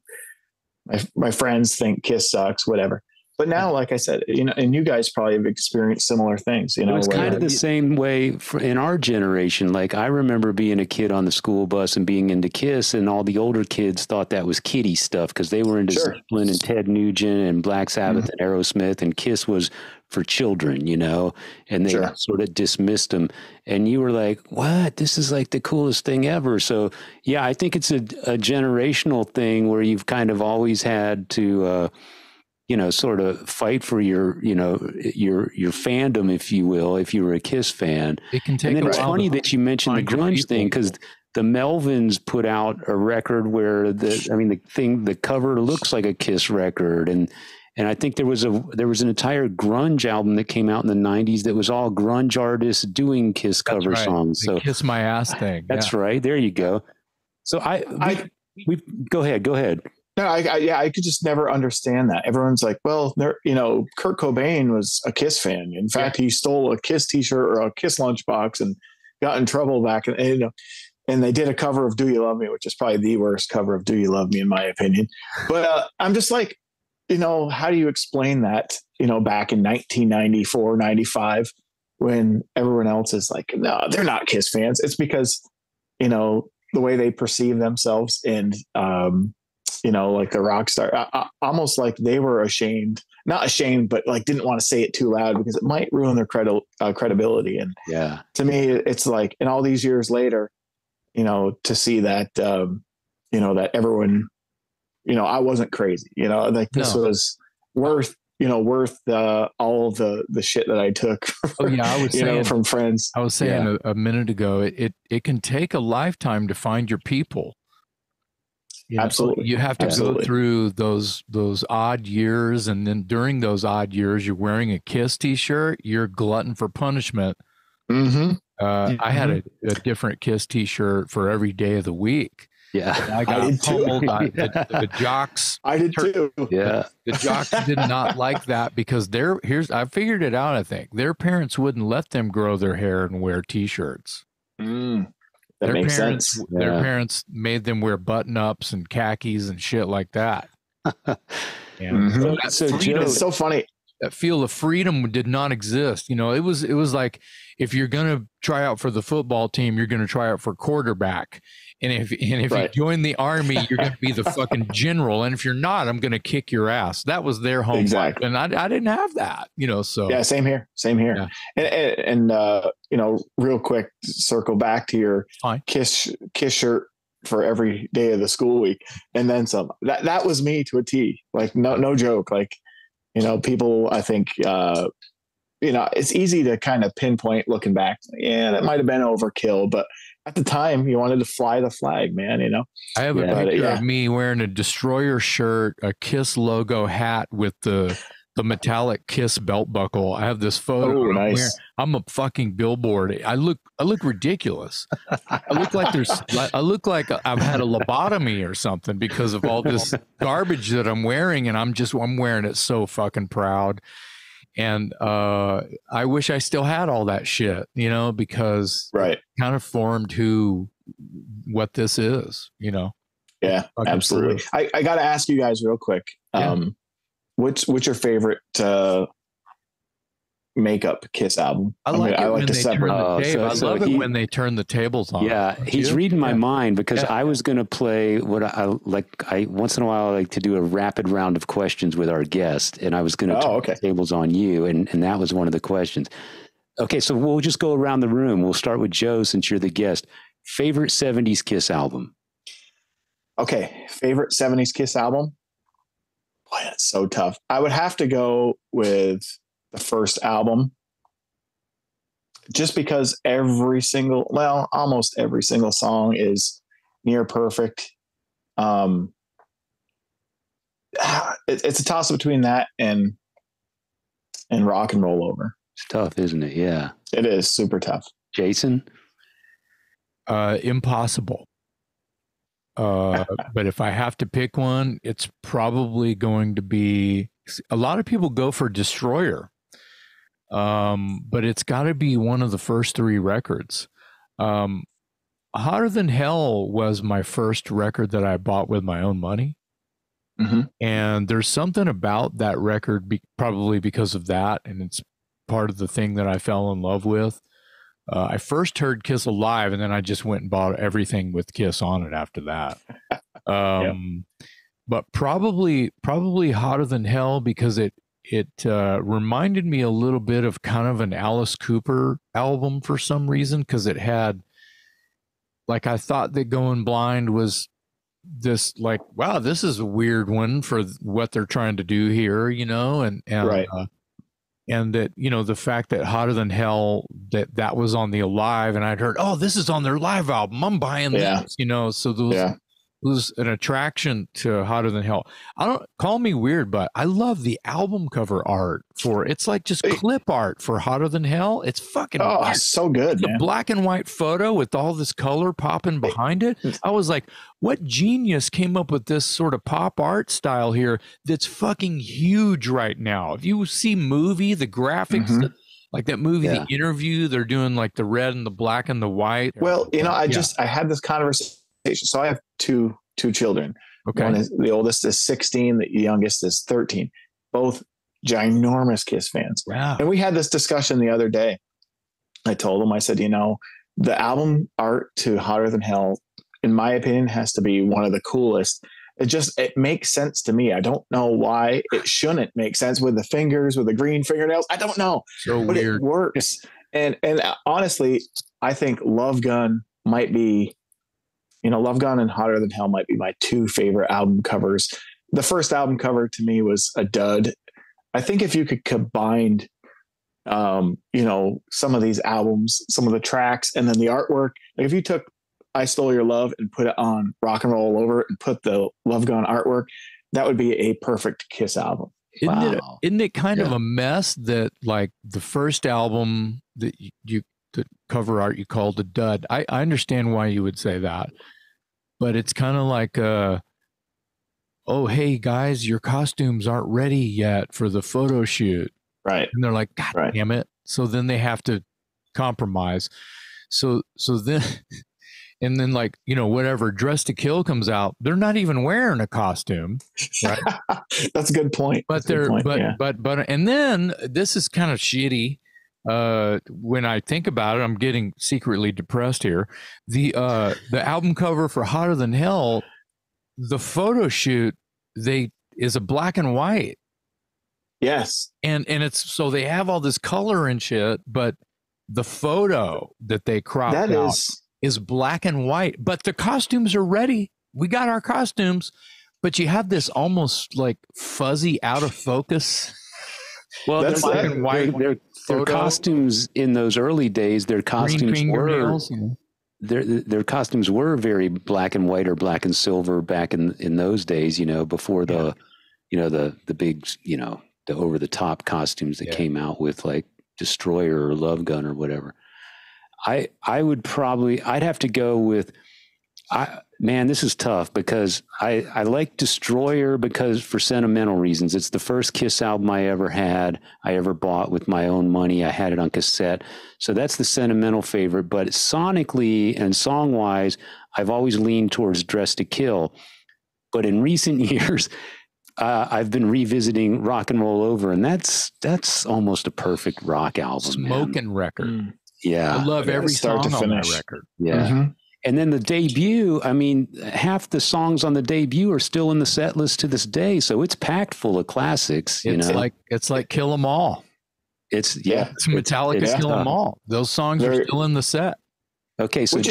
my friends think Kiss sucks, whatever. But now, like I said, you know, and you guys probably have experienced similar things, you know. It was kind of the same way in our generation. Like, I remember being a kid on the school bus and being into Kiss, and all the older kids thought that was kiddie stuff because they were into Zeppelin and Ted Nugent and Black Sabbath and Aerosmith, and Kiss was for children, you know, and they sort of dismissed them. And you were like, what? This is like the coolest thing ever. So, yeah, I think it's a generational thing where you've kind of always had to, you know, sort of fight for your, you know, your fandom, if you will, if you were a Kiss fan. It can take. And then a it's while funny that you mentioned the grunge thing, because the Melvins put out a record where the cover looks like a Kiss record, and I think there was an entire grunge album that came out in the 90s that was all grunge artists doing Kiss cover songs. So Kiss My Ass thing. That's right. There you go. So we go ahead. No, I could just never understand that. Everyone's like, well, you know, Kurt Cobain was a Kiss fan. In fact, he stole a Kiss t-shirt or a Kiss lunchbox and got in trouble back. And, you know, and they did a cover of Do You Love Me, which is probably the worst cover of Do You Love Me, in my opinion. But I'm just like, you know, how do you explain that, you know, back in 1994, 95, when everyone else is like, no, they're not Kiss fans. It's because, you know, the way they perceive themselves, and, you know, like the rock star, almost like they were not ashamed, but like didn't want to say it too loud because it might ruin their credibility. And to me, it's like, and all these years later, you know, to see that, you know, that everyone, you know, I wasn't crazy, you know, like this was worth all of the shit that I took. I was saying, from friends. I was saying a minute ago, it can take a lifetime to find your people. You know, absolutely. You have to go through those odd years, and then during those odd years, you're wearing a Kiss t-shirt. You're glutton for punishment. Mm-hmm. I had a different Kiss t-shirt for every day of the week. Yeah, I got pummeled. The jocks. I did too. Yeah, the jocks did not like that because I figured it out. I think their parents wouldn't let them grow their hair and wear t-shirts. That makes sense. Their parents made them wear button-ups and khakis and shit like that. It's so funny. That feel of freedom did not exist. You know, it was like, if you're going to try out for the football team, you're going to try out for quarterback. And if you join the army, you're going to be the fucking general. And if you're not, I'm going to kick your ass. That was their home. Exactly. And I didn't have that, you know, so. Yeah, same here. Yeah. And you know, real quick, circle back to your Kiss shirt for every day of the school week. And then some. That was me to a T. Like, no joke. Like, You know, people, I think, you know, it's easy to kind of pinpoint looking back. Yeah, that might have been overkill, but at the time you wanted to fly the flag, man, you know? I have a picture of me wearing a Destroyer shirt, a Kiss logo hat with the metallic Kiss belt buckle. I have this photo. Oh, nice. I'm a fucking billboard. I look ridiculous. I look like I've had a lobotomy or something because of all this garbage that I'm wearing, and I'm wearing it so fucking proud. And I wish I still had all that shit, you know, because it kind of formed what this is, you know. Yeah, absolutely. I got to ask you guys real quick. What's your favorite makeup Kiss album? I like to separate. I love it when they turn the tables on. Yeah, he's reading my mind because I was going to play what I once in a while I like to do a rapid round of questions with our guest, and I was going to turn the tables on you, and that was one of the questions. Okay, so we'll just go around the room. We'll start with Joe since you're the guest. Favorite 70s Kiss album? Okay, favorite 70s Kiss album? Boy, that's so tough. I would have to go with the first album just because almost every single song is near perfect. It's a toss between that and Rock and Roll Over. It's tough, isn't it? Yeah, it is super tough. Jason? Impossible. But if I have to pick one, it's probably going to be, a lot of people go for Destroyer. But it's got to be one of the first three records. Hotter Than Hell was my first record that I bought with my own money. Mm-hmm. And there's something about that record, probably because of that, and it's part of the thing that I fell in love with. I first heard Kiss live, and then I just went and bought everything with Kiss on it after that. But probably Hotter Than Hell, because it reminded me a little bit of kind of an Alice Cooper album for some reason, because it had, like, I thought that Going Blind was this, like, wow, this is a weird one for what they're trying to do here, you know, and and that, you know, the fact that Hotter Than Hell, that was on the Alive, and I'd heard, oh, this is on their live album, I'm buying this, you know, so there was an attraction to Hotter Than Hell. Call me weird, but I love the album cover art it's like just clip art for Hotter Than Hell. It's fucking so good, man. A black and white photo with all this color popping behind it. I was like, what genius came up with this sort of pop art style here that's fucking huge right now? If you see the graphics, like that movie, The Interview, they're doing like the red and the black and the white. Well, you know, I had this conversation. So I have two children. Okay. One is, the oldest is 16, the youngest is 13. Both ginormous Kiss fans. Wow. And we had this discussion the other day. I told them, I said, you know, the album art to Hotter Than Hell, in my opinion, has to be one of the coolest. It makes sense to me. I don't know why it shouldn't make sense with the fingers, with the green fingernails. I don't know. So but weird. It works. And honestly, I think Love Gun might be, you know, Love Gun and Hotter Than Hell might be my two favorite album covers. The first album cover to me was a dud. I think if you could combine, you know, some of these albums, some of the tracks, and then the artwork, like if you took I Stole Your Love and put it on Rock and Roll Over and put the Love Gun artwork, that would be a perfect Kiss album. Isn't it kind of a mess that, like, the first album that the cover art you called a dud? I understand why you would say that, but it's kind of like, oh, hey guys, your costumes aren't ready yet for the photo shoot. Right. And they're like, God damn it. So then they have to compromise. So then, and then, like, you know, whatever Dress to Kill comes out, they're not even wearing a costume. Right. That's a good point. But and then this is kind of shitty. When I think about it, I'm getting secretly depressed here. The album cover for Hotter Than Hell, the photo shoot, is a black and white. Yes. And it's, so they have all this color and shit, but the photo that they cropped out is black and white, but the costumes are ready. We got our costumes, But you have this almost like fuzzy, out of focus. Well, That's black and white. Their costumes in those early days, their costumes their costumes were very black and white or black and silver back in those days, before the big, the over the top costumes that came out with like Destroyer or Love Gun or whatever. I'd have to go with, man, this is tough because I like Destroyer because for sentimental reasons. It's the first Kiss album I ever bought with my own money. I had it on cassette. So that's the sentimental favorite. But sonically and song-wise, I've always leaned towards Dress to Kill. But in recent years, I've been revisiting Rock and Roll Over, and that's almost a perfect rock album. Smoking record. Yeah. I love every song on that record. Yeah. Mm-hmm. And then the debut, I mean, half the songs on the debut are still in the set list to this day. So it's packed full of classics. It's like Kill 'Em All. It's Metallica's Kill 'Em All. Those songs are still in the set. Okay. So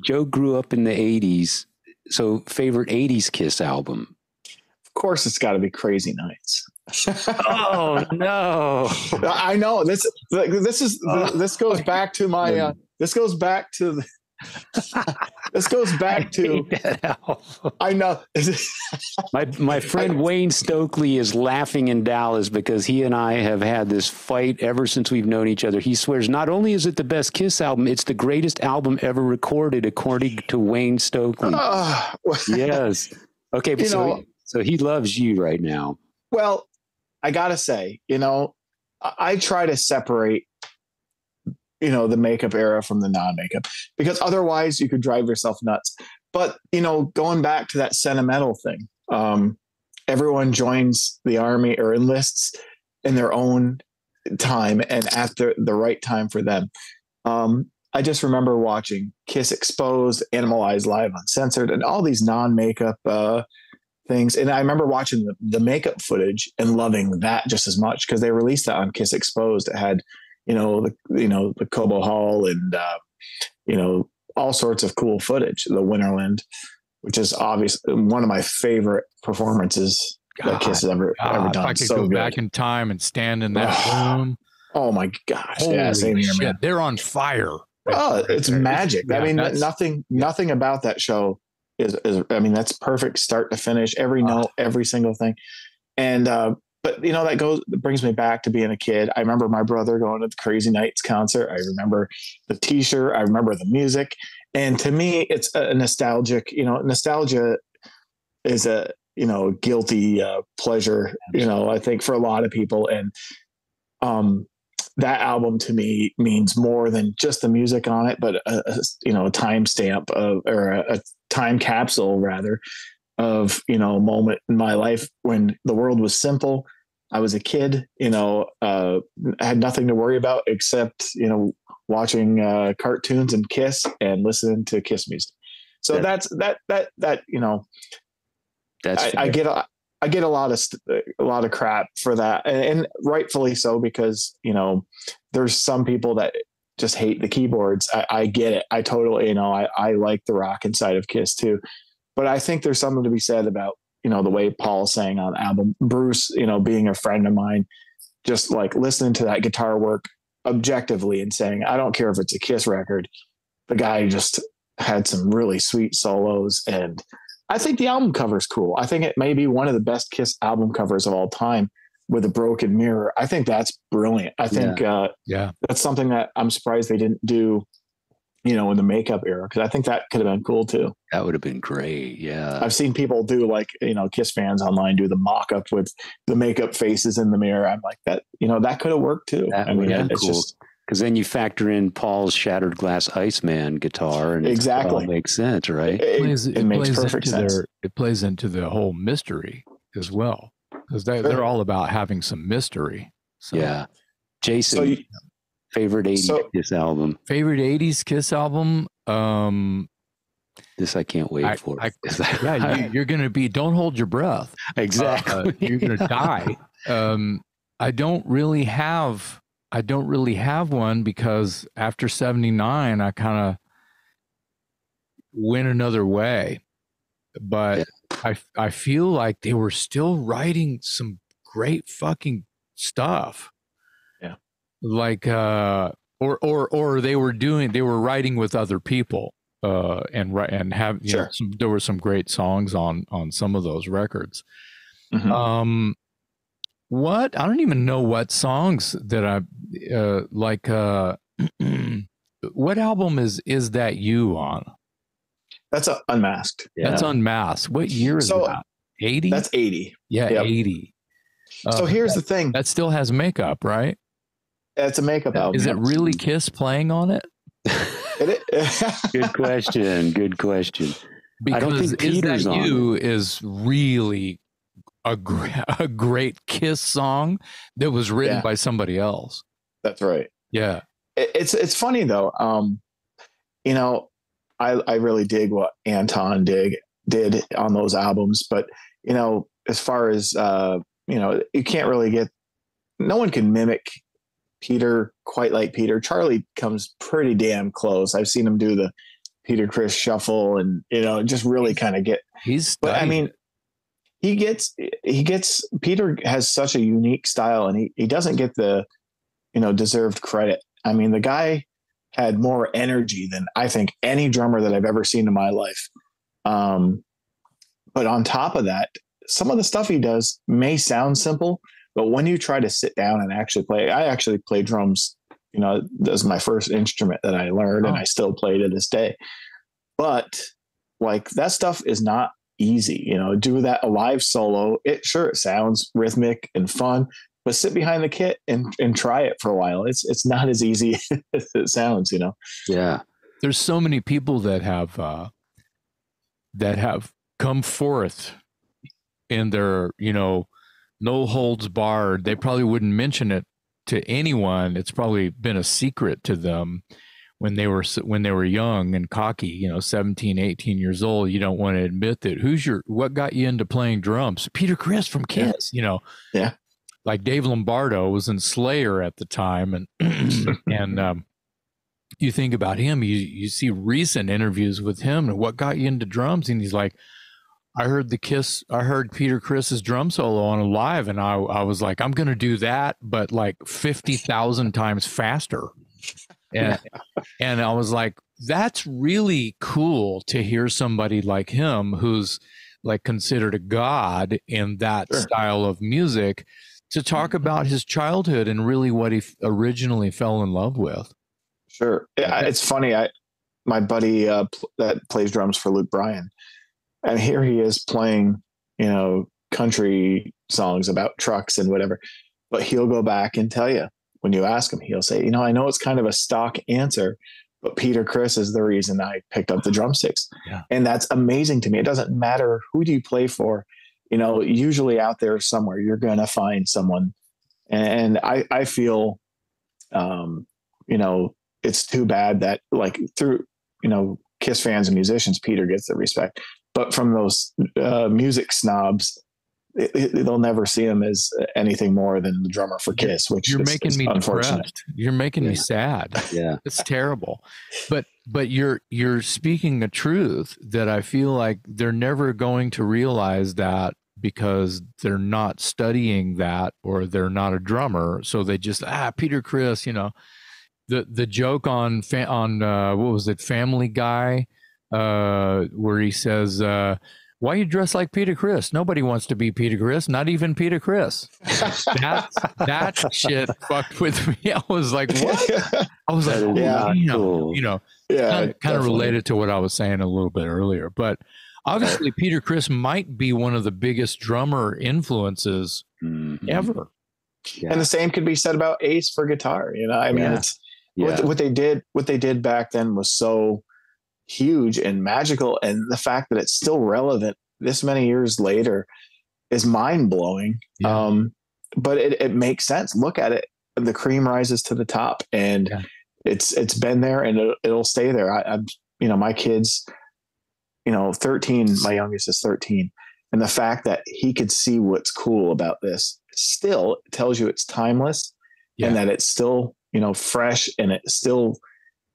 Joe grew up in the 80s. So favorite 80s Kiss album? Of course, it's got to be Crazy Nights. Oh no! I know this goes back to my. This goes back to. I know. my friend Wayne Stokely is laughing in Dallas because he and I have had this fight ever since we've known each other. He swears not only is it the best Kiss album, it's the greatest album ever recorded, according to Wayne Stokely. Yes. Okay, but so he loves you right now. Well, I gotta say, I try to separate the makeup era from the non-makeup, because otherwise you could drive yourself nuts. But, going back to that sentimental thing, everyone joins the army or enlists in their own time and at the right time for them. I just remember watching Kiss Exposed, Animalized Live Uncensored, and all these non-makeup things. And I remember watching the makeup footage and loving that just as much, because they released that on Kiss Exposed. It had the Cobo Hall and, all sorts of cool footage, the Winterland, which is obviously one of my favorite performances that Kiss has ever done. If I could go back in time and stand in that room. Oh my gosh. Holy same here, man. They're on fire. Oh, it's magic. Yeah, I mean, nothing about that show is, that's perfect start to finish, every note, every single thing. And, but that brings me back to being a kid. I remember my brother going to the Crazy Nights concert. I remember the t-shirt. I remember the music. And to me, it's a nostalgic, nostalgia is a, guilty pleasure, I think for a lot of people. And that album to me means more than just the music on it, but a timestamp or a time capsule rather of, moment in my life when the world was simple. I was a kid, I had nothing to worry about except, watching cartoons and Kiss and listening to Kiss music. So that's I get a lot of crap for that, and rightfully so, because there's some people that just hate the keyboards. I get it. I totally, I like the rock inside of Kiss too, but I think there's something to be said about the way Paul sang on the album. Bruce, being a friend of mine, just like listening to that guitar work objectively and saying, I don't care if it's a Kiss record, the guy just had some really sweet solos. And I think the album cover is cool. I think it may be one of the best Kiss album covers of all time, with a broken mirror. I think that's brilliant. I think that's something that I'm surprised they didn't do, in the makeup era, because I think that could have been cool too. That would have been great. Yeah. I've seen people do Kiss fans online do the mock-up with the makeup faces in the mirror. I'm like, that, that could have worked too. It's cool. Because then you factor in Paul's Shattered Glass Iceman guitar, and exactly, it all makes sense, right? It makes perfect sense. It plays into the whole mystery as well, because they're all about having some mystery. So. Yeah. Jason, favorite 80s Kiss album? Favorite 80s Kiss album? This I can't wait for. You're going to be, don't hold your breath. Exactly. You're going to die. I don't really have one, because after 79, I kind of went another way. But I feel like they were still writing some great fucking stuff. Yeah. Like or they were writing with other people and have Sure. There were some great songs on some of those records. Mm-hmm. What I don't even know what songs that I like. What album is that you on? That's Unmasked. Yeah. That's Unmasked. What year is that? 80? That's 80. Yeah, Yep. 80. So here's the thing. That still has makeup, right? It's a makeup album. Is it really Kiss playing on it? Good question. Good question. Because I don't think Peter's Is That on You is really a great Kiss song that was written by somebody else. That's right. Yeah. It's funny though. You know, I really dig what Anton did on those albums, but you know, as far as you know, you can't really no one can mimic Peter quite like Peter. Charlie comes pretty damn close. I've seen him do the Peter Criss shuffle and, you know, just really kind of but I mean, Peter has such a unique style and he doesn't get the, you know, deserved credit. I mean, the guy had more energy than I think any drummer that I've ever seen in my life. But on top of that, some of the stuff he does may sound simple, but when you try to sit down and actually play, I actually play drums, you know, that was my first instrument that I learned and I still play to this day. But like that stuff is not easy, you know, do that a live solo. It sounds rhythmic and fun, but sit behind the kit and try it for a while. It's not as easy as it sounds, you know? Yeah. There's so many people that have come forth in their, you know, no holds barred. They probably wouldn't mention it to anyone. It's probably been a secret to them when they were young and cocky, you know, 17, 18 years old. You don't want to admit that. What got you into playing drums? Peter Criss from Kiss, you know? Yeah. Like Dave Lombardo was in Slayer at the time. And you think about him, you see recent interviews with him and what got you into drums. And he's like, I heard Peter Criss's drum solo on a live, and I was like, I'm going to do that, but like 50,000 times faster. And I was like, that's really cool to hear somebody like him, who's like considered a god in that style of music, to talk about his childhood and really what he originally fell in love with. Sure. It's funny. My buddy that plays drums for Luke Bryan, and here he is playing, you know, country songs about trucks and whatever, but he'll go back and tell you when you ask him, he'll say, you know, I know it's kind of a stock answer, but Peter Criss is the reason I picked up the drumsticks. Yeah. And that's amazing to me. It doesn't matter who do you play for, you know, usually out there somewhere, you're going to find someone. And I feel, you know, it's too bad that like through, you know, Kiss fans and musicians, Peter gets the respect. But from those music snobs, they'll never see him as anything more than the drummer for Kiss, which you're making me unfortunate. Depressed. You're making me sad. Yeah, it's terrible. But you're speaking the truth that I feel like they're never going to realize that because they're not studying that or they're not a drummer. So they just Peter Criss, you know, the joke on what was it, Family Guy. Where he says, why you dress like Peter Criss? Nobody wants to be Peter Criss, not even Peter Criss. That shit fucked with me. I was like, what? I was like, cool. You know, kind of related to what I was saying a little bit earlier. But obviously, Peter Criss might be one of the biggest drummer influences ever. Yeah. And the same could be said about Ace for guitar. You know, I mean, it's what they did back then was so huge and magical, and the fact that it's still relevant this many years later is mind-blowing. But it makes sense. Look at it, the cream rises to the top, and it's been there and it'll stay there. I'm you know, my kids, you know, 13, my youngest is 13, and the fact that he could see what's cool about this still tells you it's timeless and that it's still, you know, fresh, and it still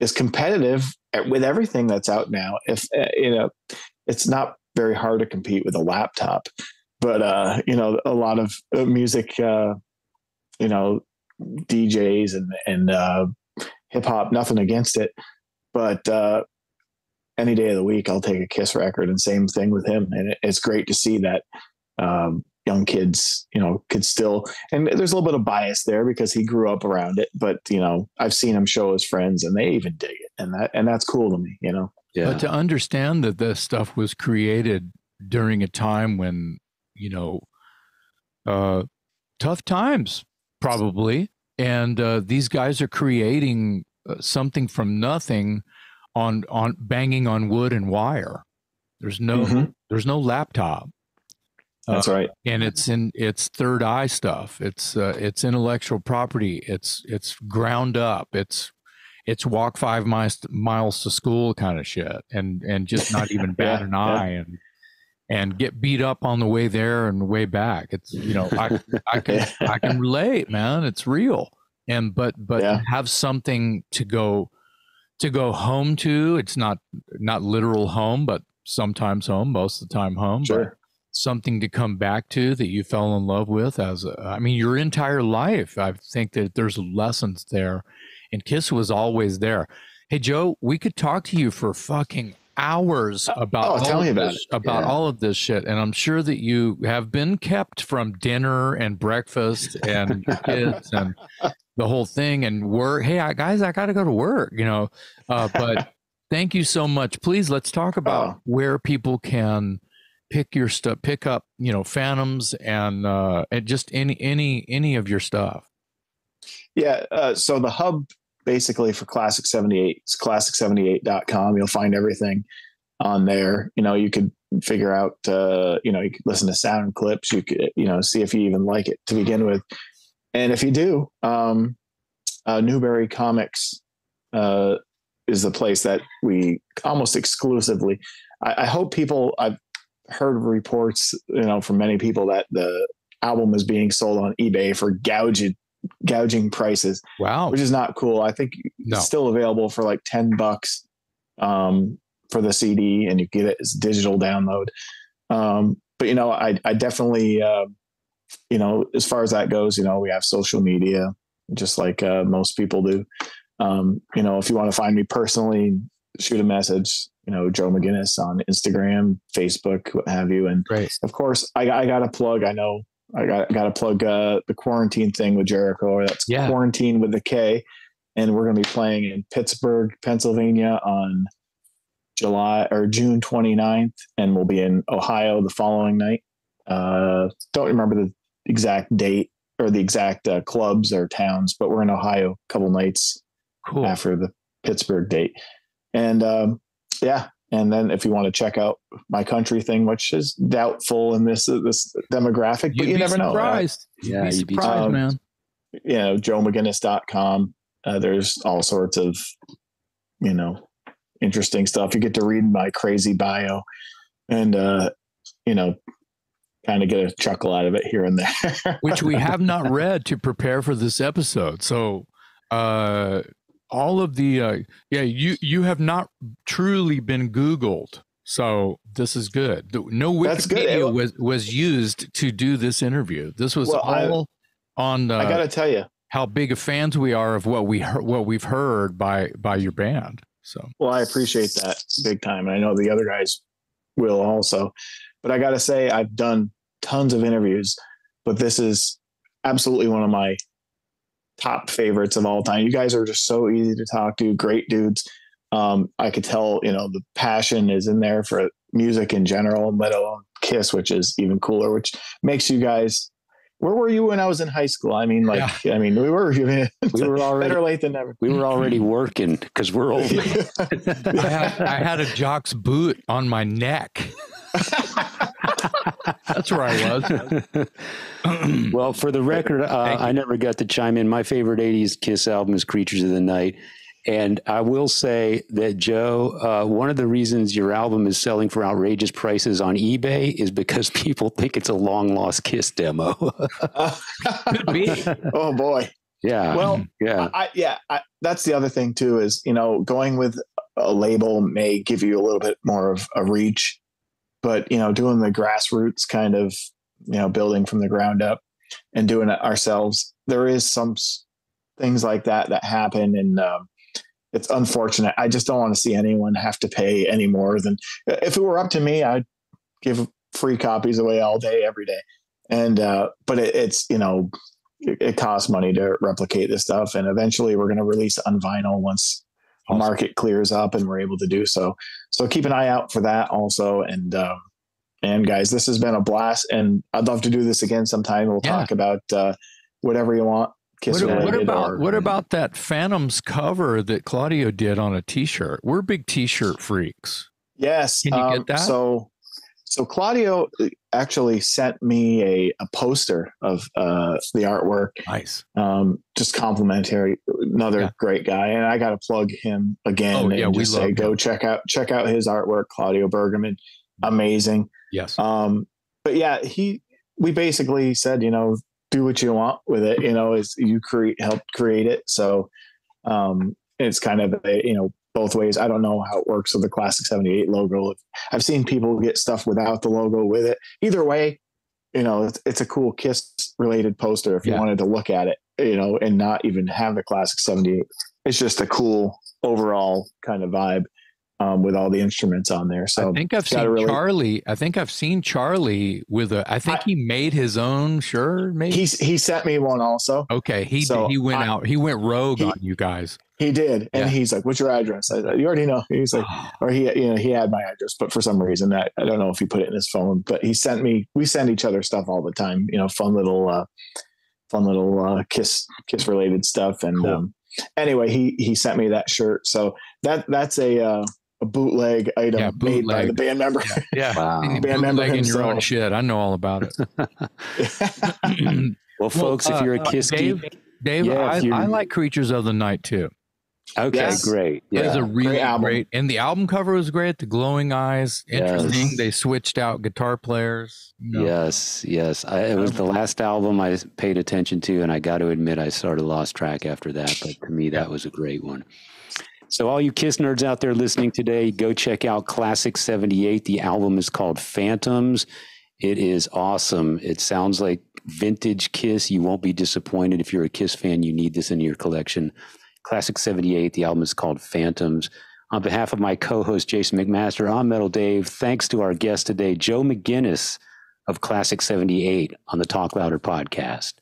is competitive with everything that's out now. If you know, it's not very hard to compete with a laptop. But, you know, a lot of music, you know, DJs and hip hop, nothing against it. But any day of the week, I'll take a Kiss record, and same thing with him. And it's great to see that young kids, you know, could still, and there's a little bit of bias there because he grew up around it. But, you know, I've seen him show his friends and they even dig it. And that's cool to me, you know? Yeah. But to understand that this stuff was created during a time when, you know, tough times probably. And these guys are creating something from nothing on banging on wood and wire. There's no laptop. That's right. And it's third eye stuff. It's intellectual property. It's ground up. It's walk 5 miles to school kind of shit, and just not even bat an eye and get beat up on the way there and the way back. It's, you know, I can relate, man. It's real. And but have something to go home to. It's not literal home, but sometimes home, most of the time home. Sure. But something to come back to that you fell in love with I mean, your entire life. I think that there's lessons there, and Kiss was always there. Hey, Joe, we could talk to you for fucking hours about all of this shit, and I'm sure that you have been kept from dinner and breakfast and kids and the whole thing and work. Hey, guys, I got to go to work, you know. But thank you so much. Please, let's talk about where people can pick your stuff, pick up, you know, Phantoms and just any of your stuff. Yeah. So the hub basically for Klassik 78 is klassik78.com. You'll find everything on there. You know, you could figure out, you know, you could listen to sound clips. You could, you know, see if you even like it to begin with. And if you do, Newberry Comics is the place that we almost exclusively, I hope people, I've heard reports, you know, from many people that the album is being sold on eBay for gouging prices. Wow. Which is not cool. I think it's still available for like $10 for the CD, and you get it as digital download. But, you know, I definitely, you know, as far as that goes, you know, we have social media just like most people do. You know, if you want to find me personally, shoot a message, you know, Joe McGinness on Instagram, Facebook, what have you. And of course I got to plug, I know I got to plug the Quarantine thing with Jericho, or that's Quarantine with the K. And we're going to be playing in Pittsburgh, Pennsylvania on June 29th. And we'll be in Ohio the following night. Don't remember the exact date or the exact clubs or towns, but we're in Ohio a couple nights after the Pittsburgh date. And and then if you want to check out my country thing, which is doubtful in this demographic, but you never know. Right? Yeah, you'd be surprised, man. You know, joemcginnis.com. There's all sorts of, you know, interesting stuff. You get to read my crazy bio and, you know, kind of get a chuckle out of it here and there. Which we have not read to prepare for this episode. So, all of the you have not truly been Googled, so this is good. No Wikipedia was used to do this interview. This was all on. I gotta tell you how big of fans we are of what we've heard by your band. So well, I appreciate that big time, and I know the other guys will also. But I gotta say, I've done tons of interviews, but this is absolutely one of my top favorites of all time. You guys are just so easy to talk to, great dudes. I could tell, you know, the passion is in there for music in general, let alone Kiss, which is even cooler, which makes you guys, where were you when I was in high school? I mean, like, I mean, we were already better late than never. We were already working because we're old. I had a jock's boot on my neck. That's where I was. Well, for the record, I never got to chime in. My favorite 80s Kiss album is Creatures of the Night. And I will say that, Joe, one of the reasons your album is selling for outrageous prices on eBay is because people think it's a long-lost Kiss demo. Could be. Oh, boy. Yeah. Well, that's the other thing, too, is, you know, going with a label may give you a little bit more of a reach. but, you know, doing the grassroots kind of, you know, building from the ground up and doing it ourselves, there is some things like that happen. And it's unfortunate. I just don't want to see anyone have to pay any more than, if it were up to me, I'd give free copies away all day, every day. And, but it's, you know, it costs money to replicate this stuff. And eventually we're going to release on vinyl once the market clears up and we're able to do so. So keep an eye out for that also. And guys, this has been a blast, and I'd love to do this again sometime. We'll talk about whatever you want. What about that Phantoms cover that Claudio did on a t-shirt? We're big t-shirt freaks. Yes. Can you get that? So Claudio actually sent me a poster of the artwork. Nice. Just complimentary. Another great guy. And I got to plug him again. We say, go check out his artwork, Claudio Bergman. Amazing. Yes. But yeah, we basically said, you know, do what you want with it, you know, is you help create it. So it's kind of you know, both ways. I don't know how it works with the Klassik 78 logo. I've seen people get stuff without the logo with it. Either way, you know, it's a cool Kiss related poster if you wanted to look at it, you know, and not even have the Klassik 78. It's just a cool overall kind of vibe. With all the instruments on there. So I think I've seen Charlie with I think he made his own shirt. Maybe he sent me one also. Okay. He went rogue on you guys. He did. And he's like, what's your address? I said, you already know. He's like, or he had my address, but for some reason I don't know if he put it in his phone, but we send each other stuff all the time, you know, fun little Kiss related stuff. And, cool. Anyway, he sent me that shirt. So that's a bootleg item made by the band member. Yeah. Wow. Band member himself. Your own shit. I know all about it. Well, folks, if you're a Kiss geek, Dave, I like Creatures of the Night too. Okay, great. Yeah, it's a really great. And the album cover was great. The glowing eyes, interesting. Yes. They switched out guitar players. You know. Yes. It was the last album I paid attention to, and I got to admit, I sort of lost track after that. But to me, that was a great one. So all you Kiss nerds out there listening today, go check out Klassik 78. The album is called Phantoms. It is awesome. It sounds like vintage Kiss. You won't be disappointed. If you're a Kiss fan, you need this in your collection. Klassik 78. The album is called Phantoms. On behalf of my co-host, Jason McMaster, I'm Metal Dave. Thanks to our guest today, Joe McGinness of Klassik 78 on the Talk Louder podcast.